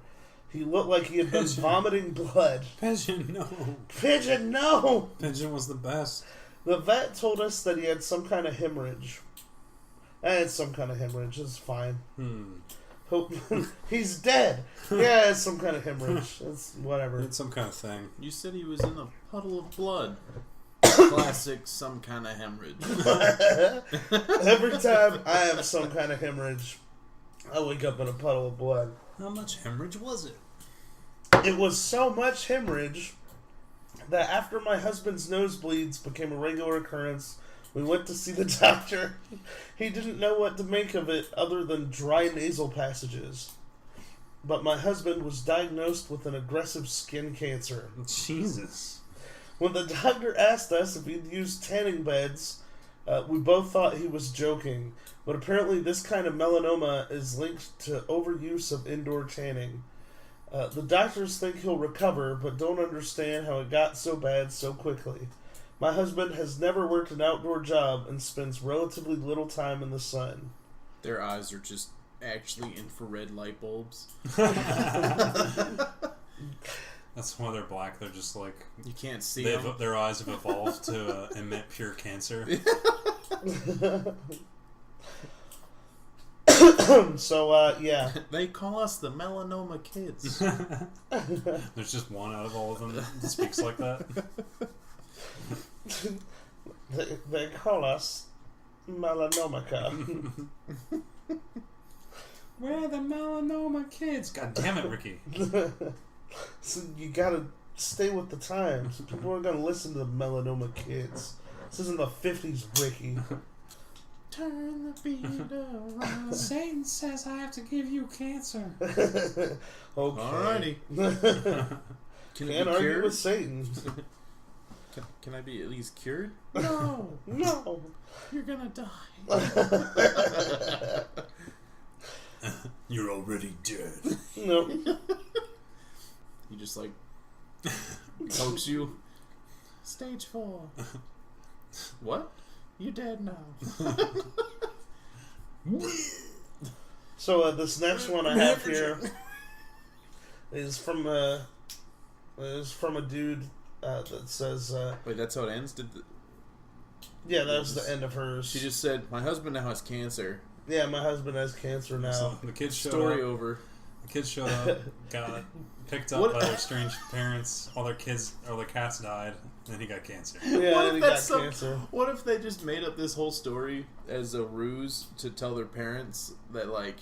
He looked like he had been vomiting blood. Pigeon, no. Pigeon, no! Pigeon was the best. The vet told us that he had some kind of hemorrhage. It's some kind of hemorrhage. It's fine. Hope he's dead. Yeah, it's some kind of hemorrhage. It's whatever. It's some kind of thing. You said he was in a puddle of blood. Classic some kind of hemorrhage. Every time I have some kind of hemorrhage, I wake up in a puddle of blood. How much hemorrhage was it? It was so much hemorrhage that after my husband's nosebleeds became a regular occurrence, we went to see the doctor. He didn't know what to make of it other than dry nasal passages. But my husband was diagnosed with an aggressive skin cancer. Jesus. When the doctor asked us if he'd used tanning beds, we both thought he was joking. But apparently this kind of melanoma is linked to overuse of indoor tanning. The doctors think he'll recover, but don't understand how it got so bad so quickly. My husband has never worked an outdoor job and spends relatively little time in the sun. Their eyes are just actually infrared light bulbs. That's why they're black. They're just like... You can't see them. Their eyes have evolved to emit pure cancer. So, yeah. They call us the melanoma kids. There's just one out of all of them that speaks like that. They call us Melanomica. We're the melanoma kids. God damn it, Ricky. So you gotta stay with the times. People are gonna listen to the melanoma kids. This isn't the 50s, Ricky. Turn the beat around. Satan says I have to give you cancer. Okay. Alrighty. Can't argue with Satan. Can I be at least cured? No. No. You're gonna die. You're already dead. No. He just like pokes you. Stage 4. What? You're dead now. So this next one I have here is from a dude that says. Wait, that's how it ends. Yeah, that was the end of hers. She just said, "My husband now has cancer." Yeah, my husband has cancer now. So the kids showed Story up. over. The kids showed up, got picked up by their strange parents. All their kids or their cats died, and then he got cancer. Yeah, What and if he that's got cancer. What if they just made up this whole story as a ruse to tell their parents that like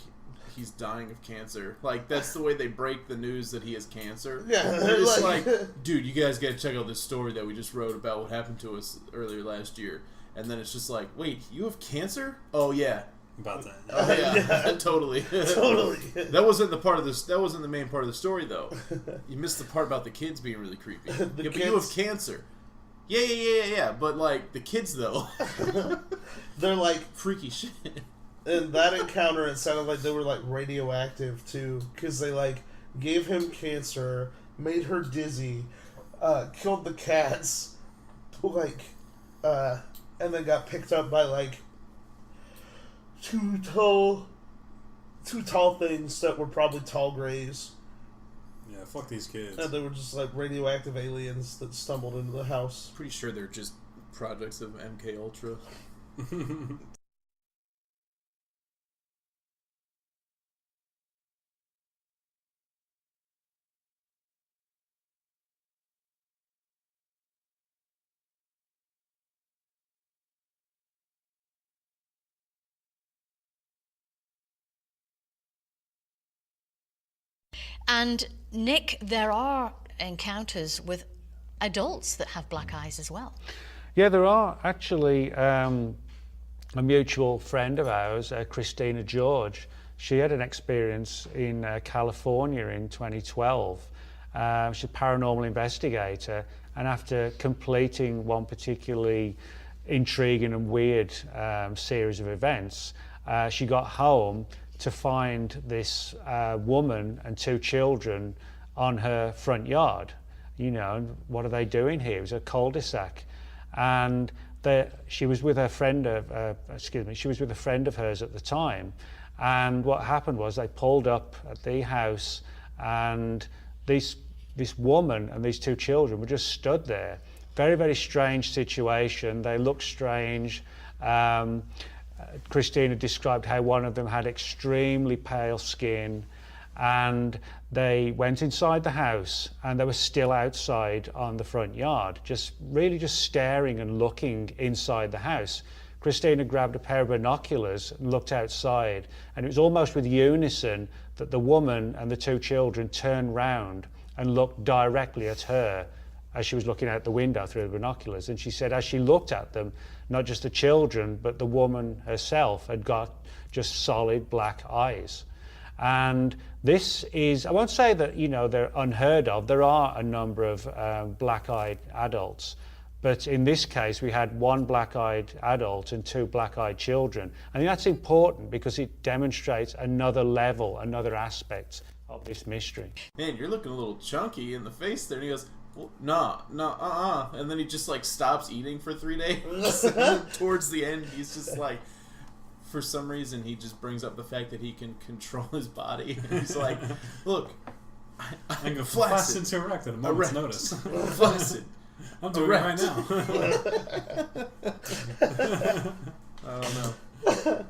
he's dying of cancer? Like that's the way they break the news that he has cancer. Yeah, they're just like, dude, you guys got to check out this story that we just wrote about what happened to us earlier last year. And then it's just like, wait, you have cancer? Oh yeah. About that. Oh, yeah. Totally. Totally. That wasn't the part of this. That wasn't the main part of the story, though. You missed the part about the kids being really creepy. Yeah, but you have cancer. Yeah. But like the kids, though, they're like freaky shit. In that encounter, it sounded like they were like radioactive too, because they like gave him cancer, made her dizzy, killed the cats, like, and then got picked up by like two tall things that were probably tall grays. Yeah, fuck these kids. And they were just like radioactive aliens that stumbled into the house. Pretty sure they're just projects of MK Ultra. And Nick, there are encounters with adults that have black eyes as well. Yeah, there are actually. A mutual friend of ours, Christina George, she had an experience in California in 2012. She's a paranormal investigator, and after completing one particularly intriguing and weird series of events, she got home to find this woman and two children on her front yard. You know, what are they doing here? It was a cul-de-sac, and she was with her friend of, she was with a friend of hers at the time, and what happened was they pulled up at the house, and this woman and these two children were just stood there. Very, very strange situation. They looked strange. Christina described how one of them had extremely pale skin, and they went inside the house and they were still outside on the front yard, just staring and looking inside the house. Christina grabbed a pair of binoculars and looked outside, and it was almost with unison that the woman and the two children turned round and looked directly at her as she was looking out the window through the binoculars. And she said as she looked at them, not just the children, but the woman herself had got just solid black eyes. And this is, I won't say that, you know, they're unheard of. There are a number of black-eyed adults. But in this case, we had one black-eyed adult and two black-eyed children. I think that's important because it demonstrates another level, another aspect of this mystery. Man, you're looking a little chunky in the face there. And he goes, well, and then he just like stops eating for 3 days. And then towards the end, he's just like, for some reason, he just brings up the fact that he can control his body. And he's like, look, I'm flaccid to erect at a moment's notice. Flaccid. I'm doing it right now. I don't know.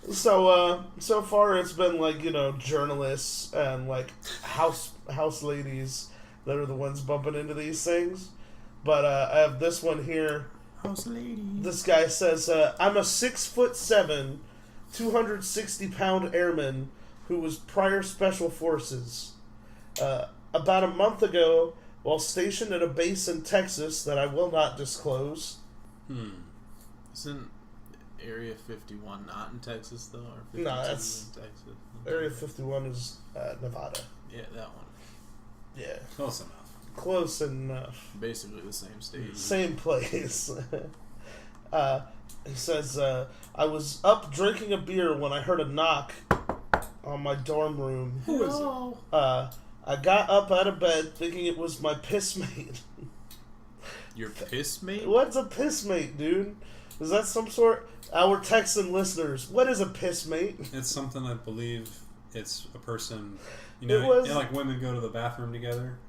So far it's been like, you know, journalists and like house ladies that are the ones bumping into these things. But I have this one here. House lady. This guy says, I'm a 6'7", 260-pound airman who was prior special forces. About a month ago, while stationed at a base in Texas that I will not disclose. Isn't Area 51 not in Texas, though? Or 52 No, that's... in Texas? Area 51 is Nevada. Yeah, that one. Yeah. Close enough. Close enough. Basically the same state. Same place. He says, I was up drinking a beer when I heard a knock on my dorm room. Who is it? I got up out of bed thinking it was my piss mate. Your piss mate? What's a piss mate, dude? Is that some sort... Our Texan listeners, what is a piss mate? It's something I believe it's a person... You know, like women go to the bathroom together.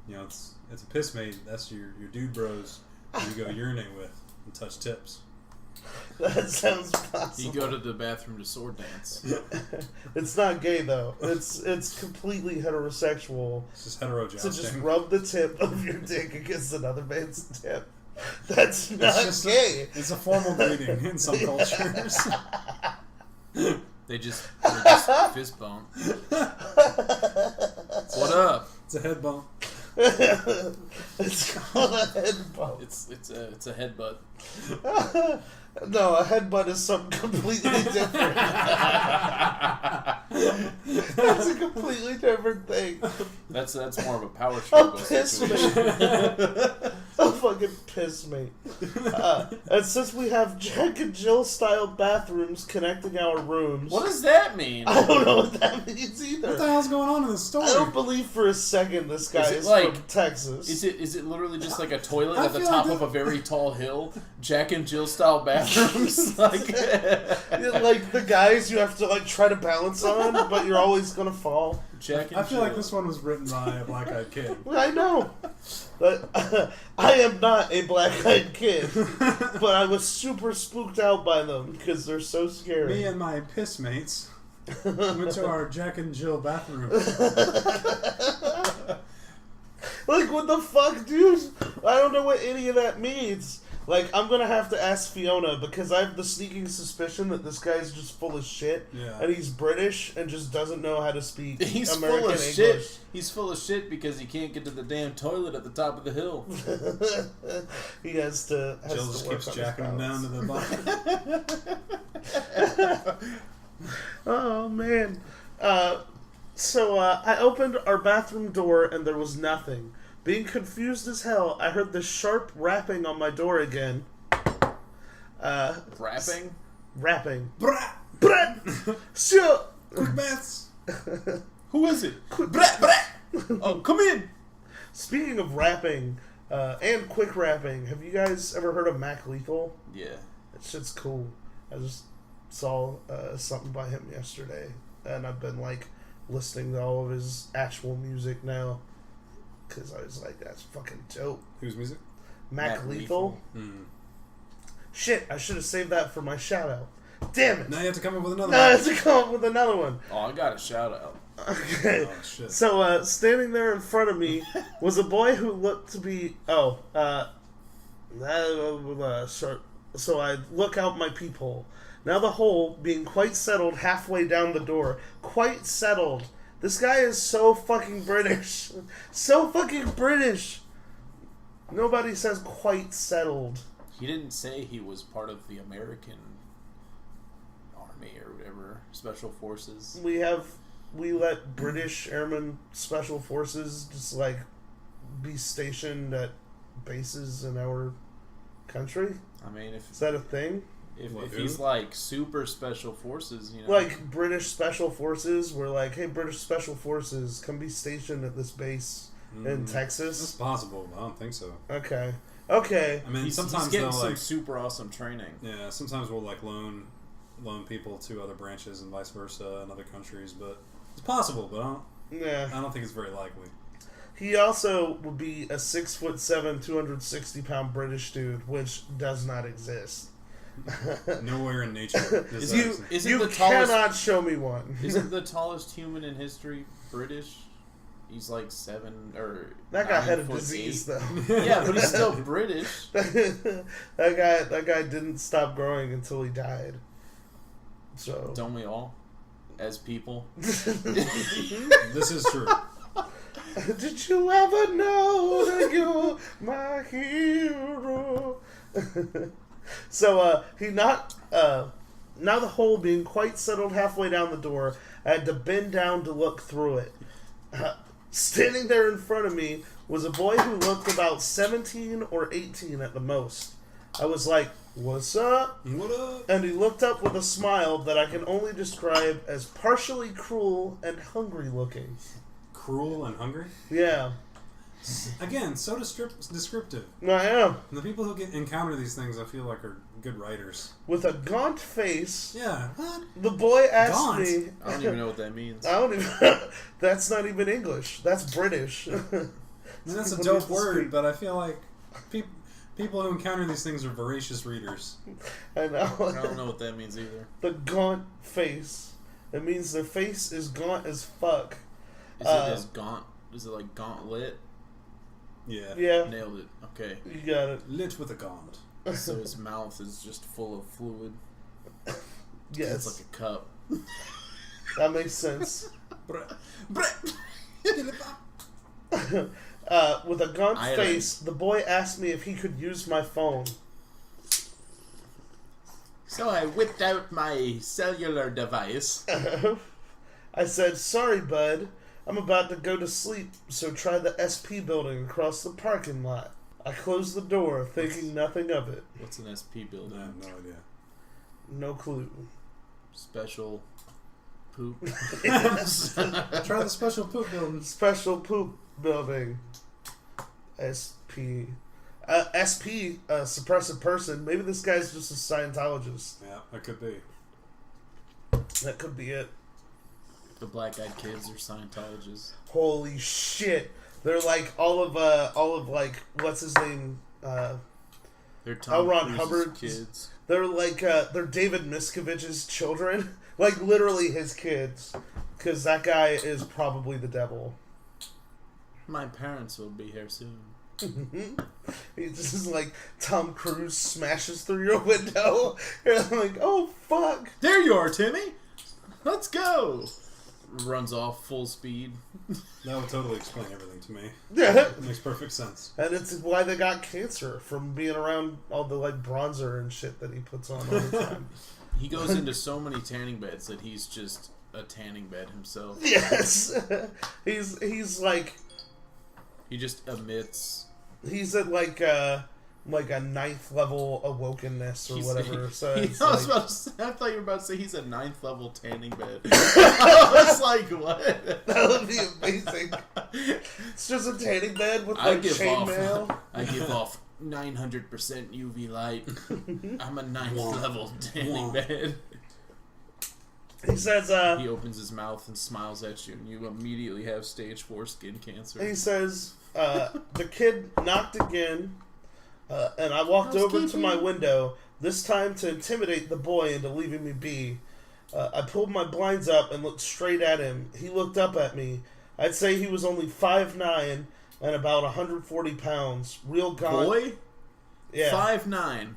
You know, it's a piss mate. That's your dude bros who you go urinate with and touch tips. That sounds possible. You go to the bathroom to sword dance. It's not gay though. It's completely heterosexual. It's just hetero jousting. To just rub the tip of your dick against another man's tip. That's not gay. It's a formal greeting in some cultures. They just fist bump. What up? It's a head bump. It's called a head bump. It's a headbutt. No, a headbutt is something completely different. That's a completely different thing. That's more of a power struggle. A piss mate. A fucking piss mate. And since we have Jack and Jill style bathrooms connecting our rooms, what does that mean? I don't know what that means either. What the hell's going on in this story? I don't believe for a second this guy is like, from Texas. Is it literally just like a toilet at the top of a very tall hill? Jack and Jill style bathrooms? like the guys you have to like try to balance on, but you're always gonna fall. Jack and I feel Jill. like this one was written by a black-eyed kid. I know. But I am not a black-eyed kid, but I was super spooked out by them because they're so scary. Me and my piss mates went to our Jack and Jill bathroom. Like, what the fuck, dude? I don't know what any of that means. Like, I'm gonna have to ask Fiona because I have the sneaking suspicion that this guy's just full of shit. Yeah. And he's British and just doesn't know how to speak He's American full of English. shit. He's full of shit because he can't get to the damn toilet at the top of the hill. He has to. Jill just keeps jacking him down to the bottom. Oh man. So I opened our bathroom door and there was nothing. Being confused as hell, I heard this sharp rapping on my door again. Rapping? Rapping. Brat! Brat! Sure! Quick baths! Who is it? Brat! Brat! Oh, come in! Speaking of rapping, and quick rapping, have you guys ever heard of Mac Lethal? Yeah. That shit's cool. I just saw something by him yesterday, and I've been like listening to all of his actual music now. Because I was like, that's fucking dope. Whose music? Mac Lethal. Shit, I should have saved that for my shout out. Damn it. Now you have to come up with another Now I one. have to come up with another one. Oh, I got a shout out. Okay. Oh, shit. So, standing there in front of me was a boy who looked to be... So I look out my peephole. Now the hole, being quite settled halfway down the door. Quite settled. This guy is so fucking British. So fucking British. Nobody says quite settled. He didn't say he was part of the American Army or whatever, Special Forces. We let British Airmen Special Forces just like be stationed at bases in our country. I mean, if Is that a thing? if he's like super Special Forces, you know, Like British Special Forces, we're like, hey, British Special Forces, come be stationed at this base in Texas. It's possible, but I don't think so. Okay. I mean, he's sometimes getting they'll some like, super awesome training. yeah, sometimes we'll like loan people to other branches and vice versa in other countries, but it's possible, but I don't think it's very likely. He also would be a 6'7", 260-pound British dude, which does not exist. Nowhere in nature does that exist. Isn't the tallest, cannot show me one. Isn't the tallest human in history British? He's like 7 or That guy had a 9'8". disease though. Yeah, but he's still British. that guy didn't stop growing until he died. So Don't we all, as people? This is true. Did you ever know that you're my hero? So he knocked. Now the hole being quite settled halfway down the door, I had to bend down to look through it. Standing there in front of me was a boy who looked about 17 or 18 at the most. I was like, "What's up?" What up? And he looked up with a smile that I can only describe as partially cruel and hungry looking. Cruel and hungry? Yeah. Again, so descriptive. I am. And the people who encounter these things, I feel like, are good writers. With a gaunt face. Yeah. What? The boy asked Gaunt? me. I don't even know what that means. I don't even. That's not even English. That's British. I mean, that's a dope word, but I feel like people who encounter these things are voracious readers. I know. I don't know what that means either. The gaunt face. It means their face is gaunt as fuck. Is it as gaunt? Is it like gauntlet? Yeah. Yeah. Nailed it. Okay. You got it. Lit with a gaunt. So his mouth is just full of fluid. Yes. It's like a cup. That makes sense. With a gaunt face, the boy asked me if he could use my phone. So I whipped out my cellular device. I said, "Sorry, bud. I'm about to go to sleep, so try the SP building across the parking lot." I closed the door, thinking nothing of it. What's an SP building? I have no idea. No clue. Special poop. Try the special poop building. Special poop building. SP. SP, suppressive person. Maybe this guy's just a Scientologist. Yeah, that could be. That could be it. The Black-Eyed Kids are Scientologists. Holy shit. They're like all of like, what's his name? They're L. Tom Ron Cruise's Hubbard's kids. They're like, they're David Miscavige's children. Like, literally his kids. Because that guy is probably the devil. My parents will be here soon. He's just like, Tom Cruise smashes through your window. You're like, oh, fuck. There you are, Timmy! Let's go! Runs off full speed. That would totally explain everything to me. Yeah. It makes perfect sense. And it's why they got cancer, from being around all the, like, bronzer and shit that he puts on all the time. He goes into so many tanning beds that he's just a tanning bed himself. Yes. He's like... He just emits... He's at, like a 9th level awokenness or whatever. So it's I like, thought you were about to say he's a 9th level tanning bed. I was like, what? That would be amazing. It's just a tanning bed with like chainmail. I give off 900% UV light. I'm a 9th level tanning bed. He says, he opens his mouth and smiles at you, and you immediately have stage 4 skin cancer. He says, the kid knocked again, and I walked over to my window, this time to intimidate the boy into leaving me be. I pulled my blinds up and looked straight at him. He looked up at me. I'd say he was only 5'9" and about 140 pounds. Real gaunt. Boy? Yeah. 5'9".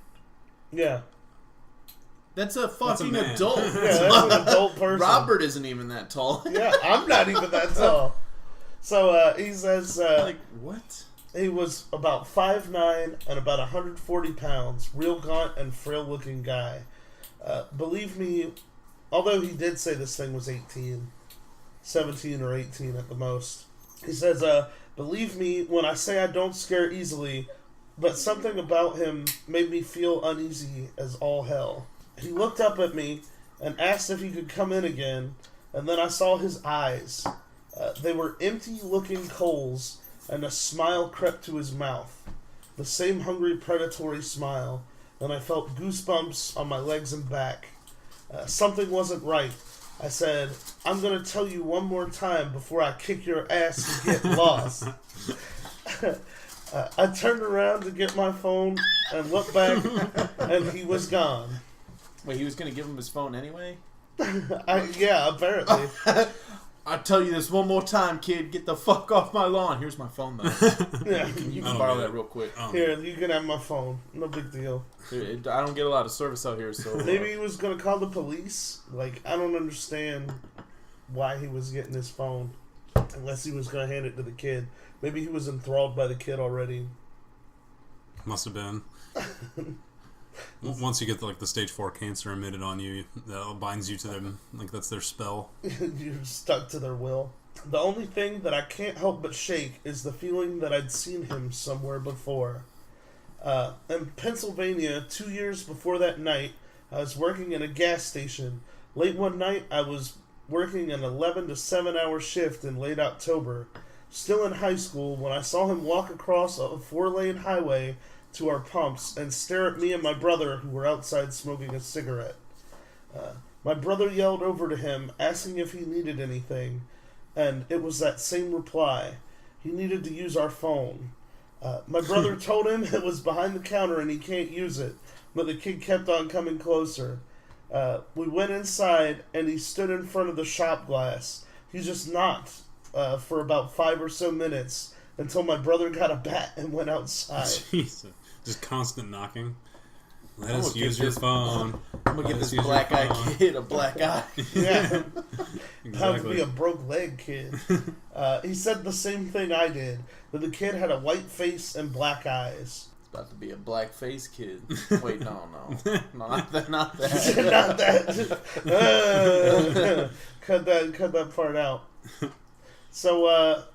Yeah. That's a fucking man. adult. Yeah, that's an adult person. Robert isn't even that tall. Yeah, I'm not even that tall. So he says Like, what? he was about 5'9" and about 140 pounds, real gaunt and frail-looking guy. Believe me, although he did say this thing was 17 or 18 at the most. He says, believe me when I say I don't scare easily, but something about him made me feel uneasy as all hell. He looked up at me and asked if he could come in again, and then I saw his eyes. They were empty-looking coals, and a smile crept to his mouth. The same hungry, predatory smile, and I felt goosebumps on my legs and back. Something wasn't right. I said, I'm going to tell you one more time before I kick your ass and get lost. I turned around to get my phone and looked back, and he was gone. Wait, he was going to give him his phone anyway? Yeah, apparently. I'll tell you this one more time, kid. Get the fuck off my lawn. Here's my phone, though. Yeah. You can borrow that real quick. Here, you can have my phone. No big deal. Dude, I don't get a lot of service out here, so... Maybe he was going to call the police. Like, I don't understand why he was getting his phone. Unless he was going to hand it to the kid. Maybe he was enthralled by the kid already. Must have been. Once you get like the stage 4 cancer emitted on you, that binds you to them. Like that's their spell. You're stuck to their will. The only thing that I can't help but shake is the feeling that I'd seen him somewhere before. In Pennsylvania, 2 years before that night, I was working in a gas station. Late one night, I was working an 11 to 7 hour shift in late October. Still in high school, when I saw him walk across a 4-lane highway to our pumps and stare at me and my brother, who were outside smoking a cigarette. My brother yelled over to him, asking if he needed anything, and it was that same reply. He needed to use our phone. My brother told him it was behind the counter and he can't use it, but the kid kept on coming closer. We went inside and he stood in front of the shop glass. He just knocked for about 5 or so minutes until my brother got a bat and went outside. Jesus. Just constant knocking. Let I'm us gonna use give your this- phone. I'm going to give this black-eyed kid a black eye. Yeah. How to be Exactly. a broke leg kid. He said the same thing I did, that the kid had a white face and black eyes. It's about to be a black face kid. Wait, no. No, not that. Not that. Not that. Cut that part out. So,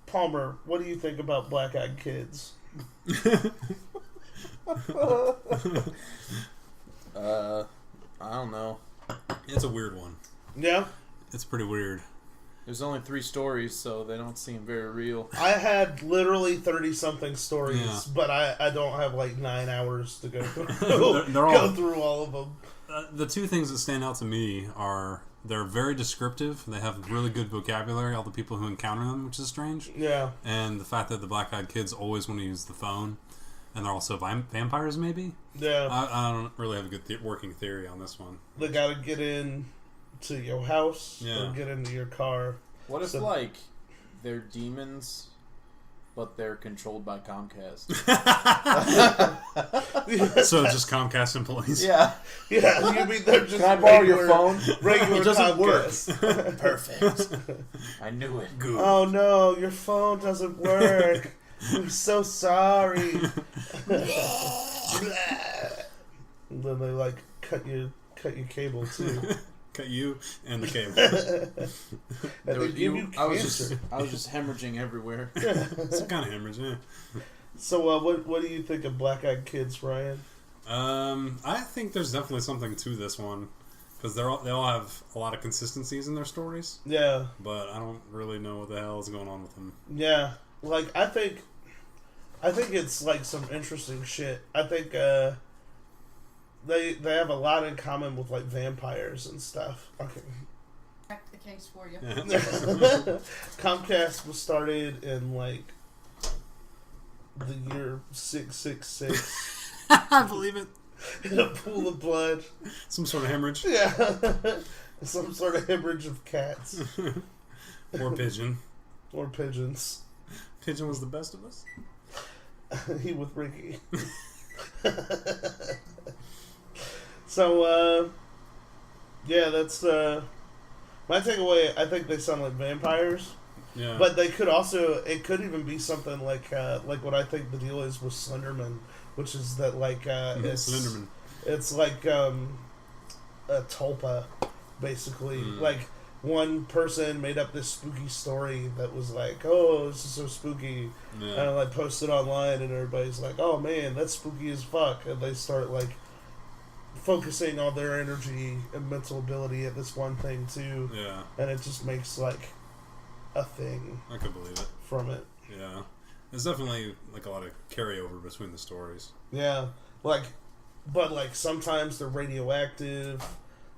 Palmer, what do you think about black-eyed kids? I don't know. It's a weird one. Yeah? It's pretty weird. There's only 3 stories, so they don't seem very real. I had literally 30-something stories, Yeah. but I don't have like 9 hours to go through. They're all- go through all of them. The two things that stand out to me are they're very descriptive. They have really good vocabulary, all the people who encounter them, which is strange. Yeah. And the fact that the black-eyed kids always want to use the phone. And they're also vampires, maybe? Yeah. I don't really have a good working theory on this one. They gotta get in to your house Yeah. or get into your car. What if, So- like, they're demons, but they're controlled by Comcast? So just Comcast employees? Yeah. Yeah, you mean they're just Can I borrow your regular- phone? Regular It doesn't Comcast. Perfect. I knew it. Good. Oh no, your phone doesn't work. I'm so sorry. And then they like cut your cable too. Cut you and the cable. And There they was- give you I was cancer. just hemorrhaging everywhere. Some kind of hemorrhage, yeah. So what do you think of Black-Eyed Kids, Ryan? I think there's definitely something to this one because they all have a lot of consistencies in their stories. Yeah. But I don't really know what the hell is going on with them. Yeah, like I think it's like some interesting shit. I think they have a lot in common with like vampires and stuff. Okay. Crack the case for you. Comcast was started in like the year 666. I believe it. In a pool of blood. Some sort of hemorrhage. Yeah. Some sort of hemorrhage of cats. Or pigeon. Or pigeons. Pigeon was the best of us. So, yeah, that's my takeaway. I think they sound like vampires. Yeah. But they could also, it could even be something like what I think the deal is with Slenderman, which is that it's Slenderman. It's like a tulpa, basically. Like one person made up this spooky story that was like, oh, this is so spooky, and like posted online, and everybody's like, oh man, that's spooky as fuck, and they start like focusing all their energy and mental ability at this one thing too. Yeah. And it just makes like a thing. I could believe it. From it. Yeah. There's definitely like a lot of carryover between the stories. Yeah. But sometimes they're radioactive,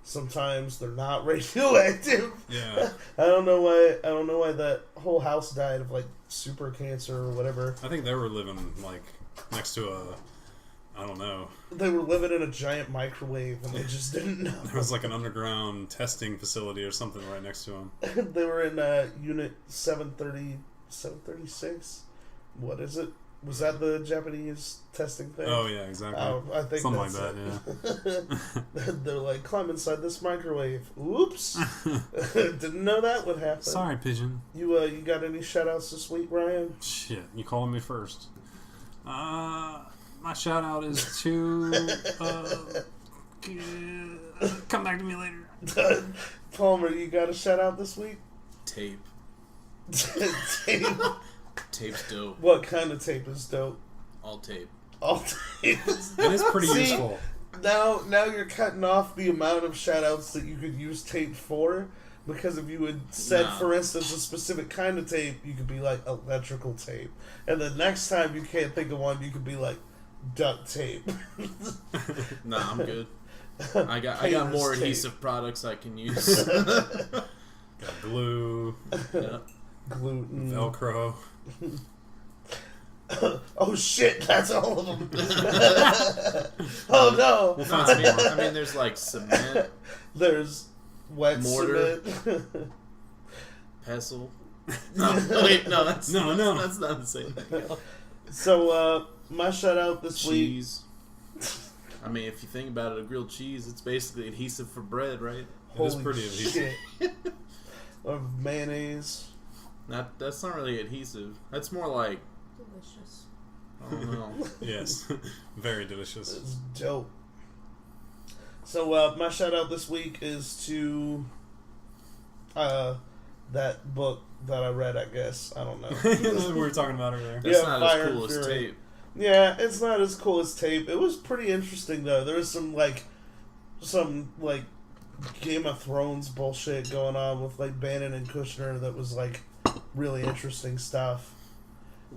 sometimes they're not radioactive. Yeah. I don't know why that whole house died of like super cancer or whatever. I think they were living like next to I don't know. They were living in a giant microwave and they just didn't know. There was like an underground testing facility or something right next to them. They were in Unit 736. What is it? Was that the Japanese testing thing? Oh yeah, exactly. I think something like that's that. Yeah. They're like, climb inside this microwave. Oops, didn't know that would happen. Sorry, pigeon. You got any shout outs this week, Ryan? Shit, you calling me first? My shout out is to come back to me later. Palmer, you got a shout out this week? Tape. Tape. Tape's dope. What kind of tape is dope? All tape. All tape. It is pretty useful. Now you're cutting off the amount of shout outs that you could use tape for. Because if you had said, for instance, a specific kind of tape, you could be like electrical tape. And the next time you can't think of one, you could be like duct tape. Nah, I'm good. I got more adhesive products I can use. Got glue. Yeah. Gluten. Velcro. Oh shit, that's all of them. Oh no. We'll find some more. I mean, there's like cement. There's wet mortar. cement. Pestle. No, wait, no, that's not the same thing. So, my shout out this cheese. Week. I mean, if you think about it, a grilled cheese, it's basically adhesive for bread, right? It is pretty adhesive. Of mayonnaise. That's not really adhesive. That's more like Delicious. I don't know. Yes, very delicious. It's dope. So my shout out this week is to that book that I read. I guess I don't know. That's what we were talking about earlier. It's not as cool as tape. Yeah, it's not as cool as tape. It was pretty interesting though. There was some Game of Thrones bullshit going on with like Bannon and Kushner that was like really interesting stuff.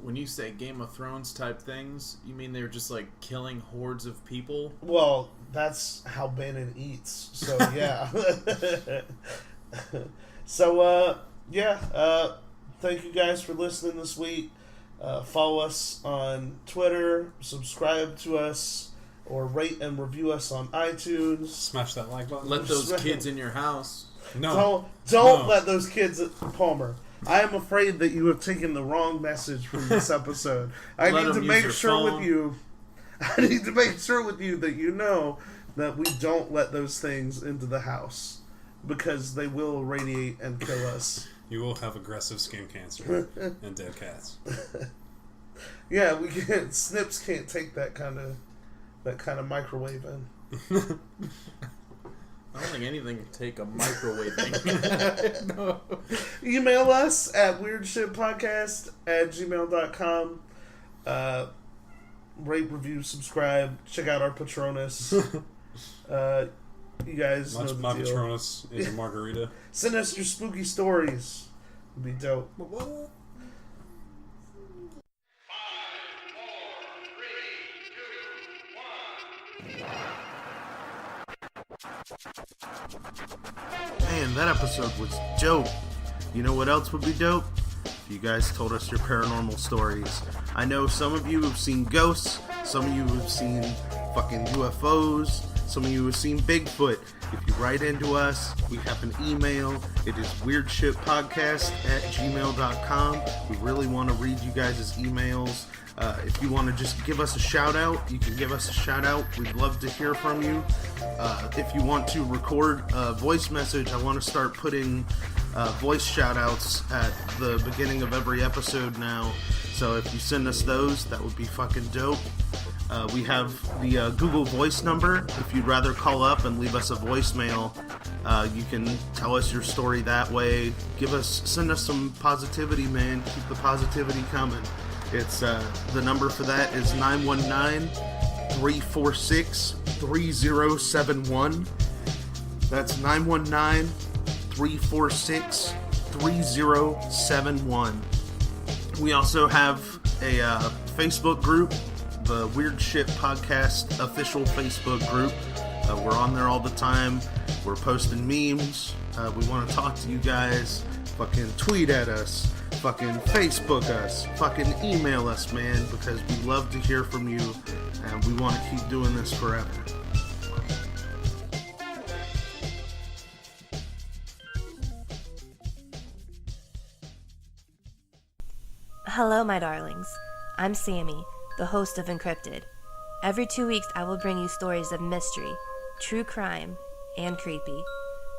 When you say Game of Thrones type things, you mean they're just like killing hordes of people? Well, that's how Bannon eats. So yeah. So thank you guys for listening this week. Follow us on Twitter, subscribe to us, or rate and review us on iTunes. Smash that like button. Let those kids in your house. No. Don't let those kids Palmer. I am afraid that you have taken the wrong message from this episode. I need to make sure with you that you know that we don't let those things into the house because they will radiate and kill us. You will have aggressive skin cancer and dead cats. Yeah, we can't. Snips can't take that kind of microwave in. I don't think anything can take a microwave thing. No. Email us at weirdshitpodcast@gmail.com. Rate, review, subscribe. Check out our Patronus. You guys know the My deal. Patronus is a margarita. Send us your spooky stories. It'd be dope. Man, that episode was dope. You know what else would be dope? If you guys told us your paranormal stories. I know some of you have seen ghosts, some of you have seen fucking UFOs, Some of you have seen Bigfoot. If you write into us, we have an email. It is weirdshitpodcast@gmail.com. We really want to read you guys' emails. If you want to just give us a shout out, you can give us a shout out. We'd love to hear from you. If you want to record a voice message, I want to start putting voice shout outs at the beginning of every episode now. So if you send us those, that would be fucking dope. We have the Google Voice number. If you'd rather call up and leave us a voicemail, you can tell us your story that way. Send us some positivity, man. Keep the positivity coming. It's the number for that is 919-346-3071. That's 919-346-3071. We also have a Facebook group, the Weird Shit Podcast official Facebook group. We're on there all the time. We're posting memes. We want to talk to you guys. Fucking tweet at us. Fucking Facebook us. Fucking email us, man, because we love to hear from you and we want to keep doing this forever. Hello, my darlings. I'm Sammy, the host of Encrypted. Every 2 weeks, I will bring you stories of mystery, true crime, and creepy.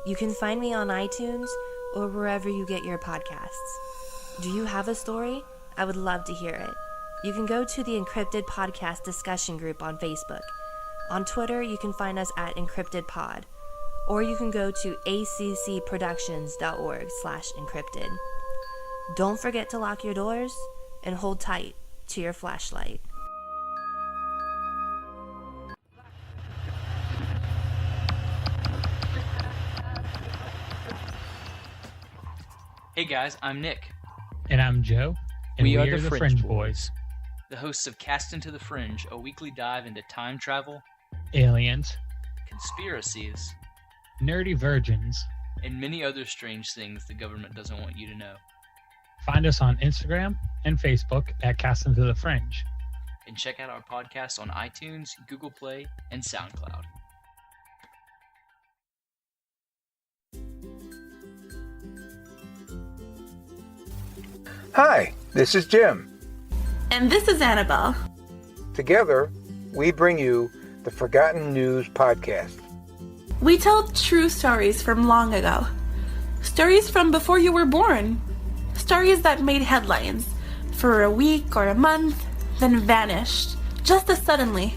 You can find me on iTunes or wherever you get your podcasts. Do you have a story? I would love to hear it. You can go to the Encrypted Podcast discussion group on Facebook. On Twitter, you can find us at EncryptedPod, or you can go to accproductions.org/encrypted. Don't forget to lock your doors and hold tight to your flashlight. Hey guys, I'm Nick. And I'm Joe. And we are the Fringe Boys. The hosts of Cast into the Fringe, a weekly dive into time travel, aliens, conspiracies, nerdy virgins, and many other strange things the government doesn't want you to know. Find us on Instagram and Facebook at Cast into the Fringe. And check out our podcast on iTunes, Google Play, and SoundCloud. Hi, this is Jim. And this is Annabelle. Together, we bring you the Forgotten News Podcast. We tell true stories from long ago. Stories from before you were born. Stories that made headlines for a week or a month, then vanished, just as suddenly.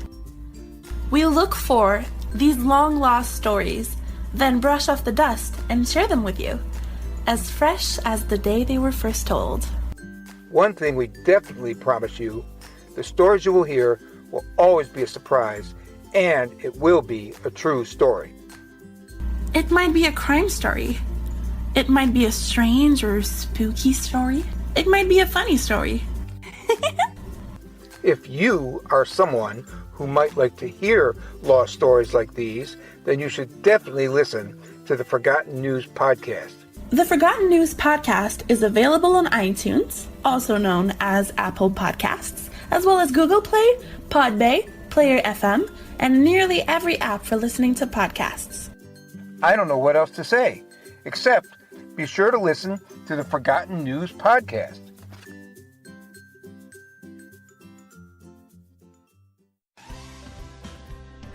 We look for these long-lost stories, then brush off the dust and share them with you, as fresh as the day they were first told. One thing we definitely promise you, the stories you will hear will always be a surprise, and it will be a true story. It might be a crime story. It might be a strange or spooky story. It might be a funny story. If you are someone who might like to hear lost stories like these, then you should definitely listen to the Forgotten News Podcast. The Forgotten News Podcast is available on iTunes, also known as Apple Podcasts, as well as Google Play, Podbay, Player FM, and nearly every app for listening to podcasts. I don't know what else to say, except be sure to listen to the Forgotten News Podcast.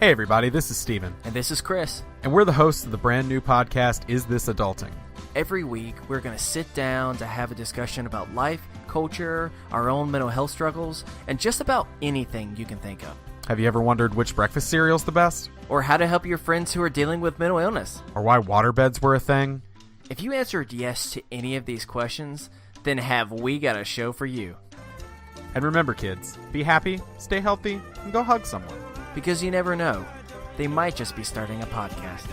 Hey everybody, this is Steven. And this is Chris. And we're the hosts of the brand new podcast, Is This Adulting? Every week, we're going to sit down to have a discussion about life, culture, our own mental health struggles, and just about anything you can think of. Have you ever wondered which breakfast cereal's the best? Or how to help your friends who are dealing with mental illness? Or why waterbeds were a thing? If you answered yes to any of these questions, then have we got a show for you. And remember, kids, be happy, stay healthy, and go hug someone. Because you never know. They might just be starting a podcast.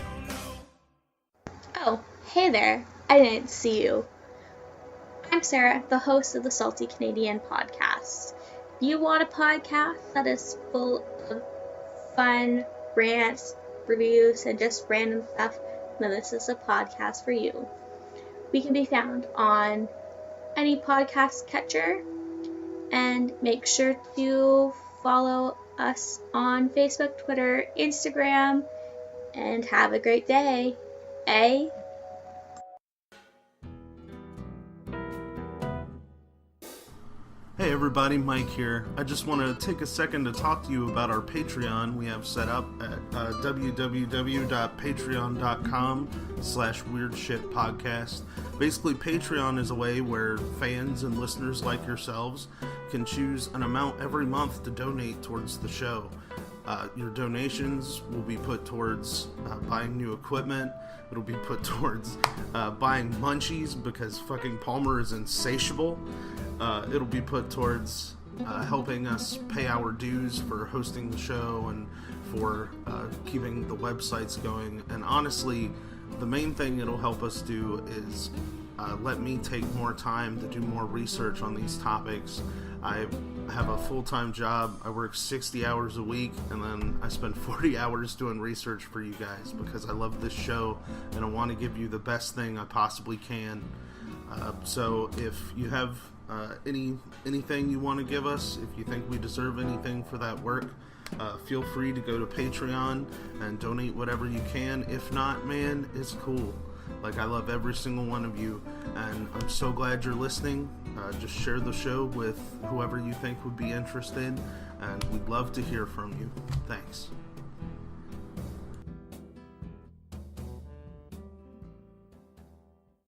Oh, hey there. I didn't see you. I'm Sarah, the host of the Salty Canadian podcast. If you want a podcast that is full of fun, rants, reviews, and just random stuff, then this is a podcast for you. We can be found on any podcast catcher, and make sure to follow us on Facebook, Twitter, Instagram, and have a great day. Eh? Hey everybody, Mike here. I just want to take a second to talk to you about our Patreon we have set up at www.patreon.com/weirdshitpodcast. Basically, Patreon is a way where fans and listeners like yourselves can choose an amount every month to donate towards the show. Your donations will be put towards buying new equipment. It'll be put towards buying munchies because fucking Palmer is insatiable. It'll be put towards helping us pay our dues for hosting the show and for keeping the websites going. And honestly, the main thing it'll help us do is let me take more time to do more research on these topics. I have a full-time job. I work 60 hours a week, and then I spend 40 hours doing research for you guys because I love this show and I want to give you the best thing I possibly can. So if you have anything you want to give us, if you think we deserve anything for that work, feel free to go to Patreon and donate whatever you can. If not, man, it's cool. Like, I love every single one of you, and I'm so glad you're listening. Just share the show with whoever you think would be interested, and we'd love to hear from you. Thanks.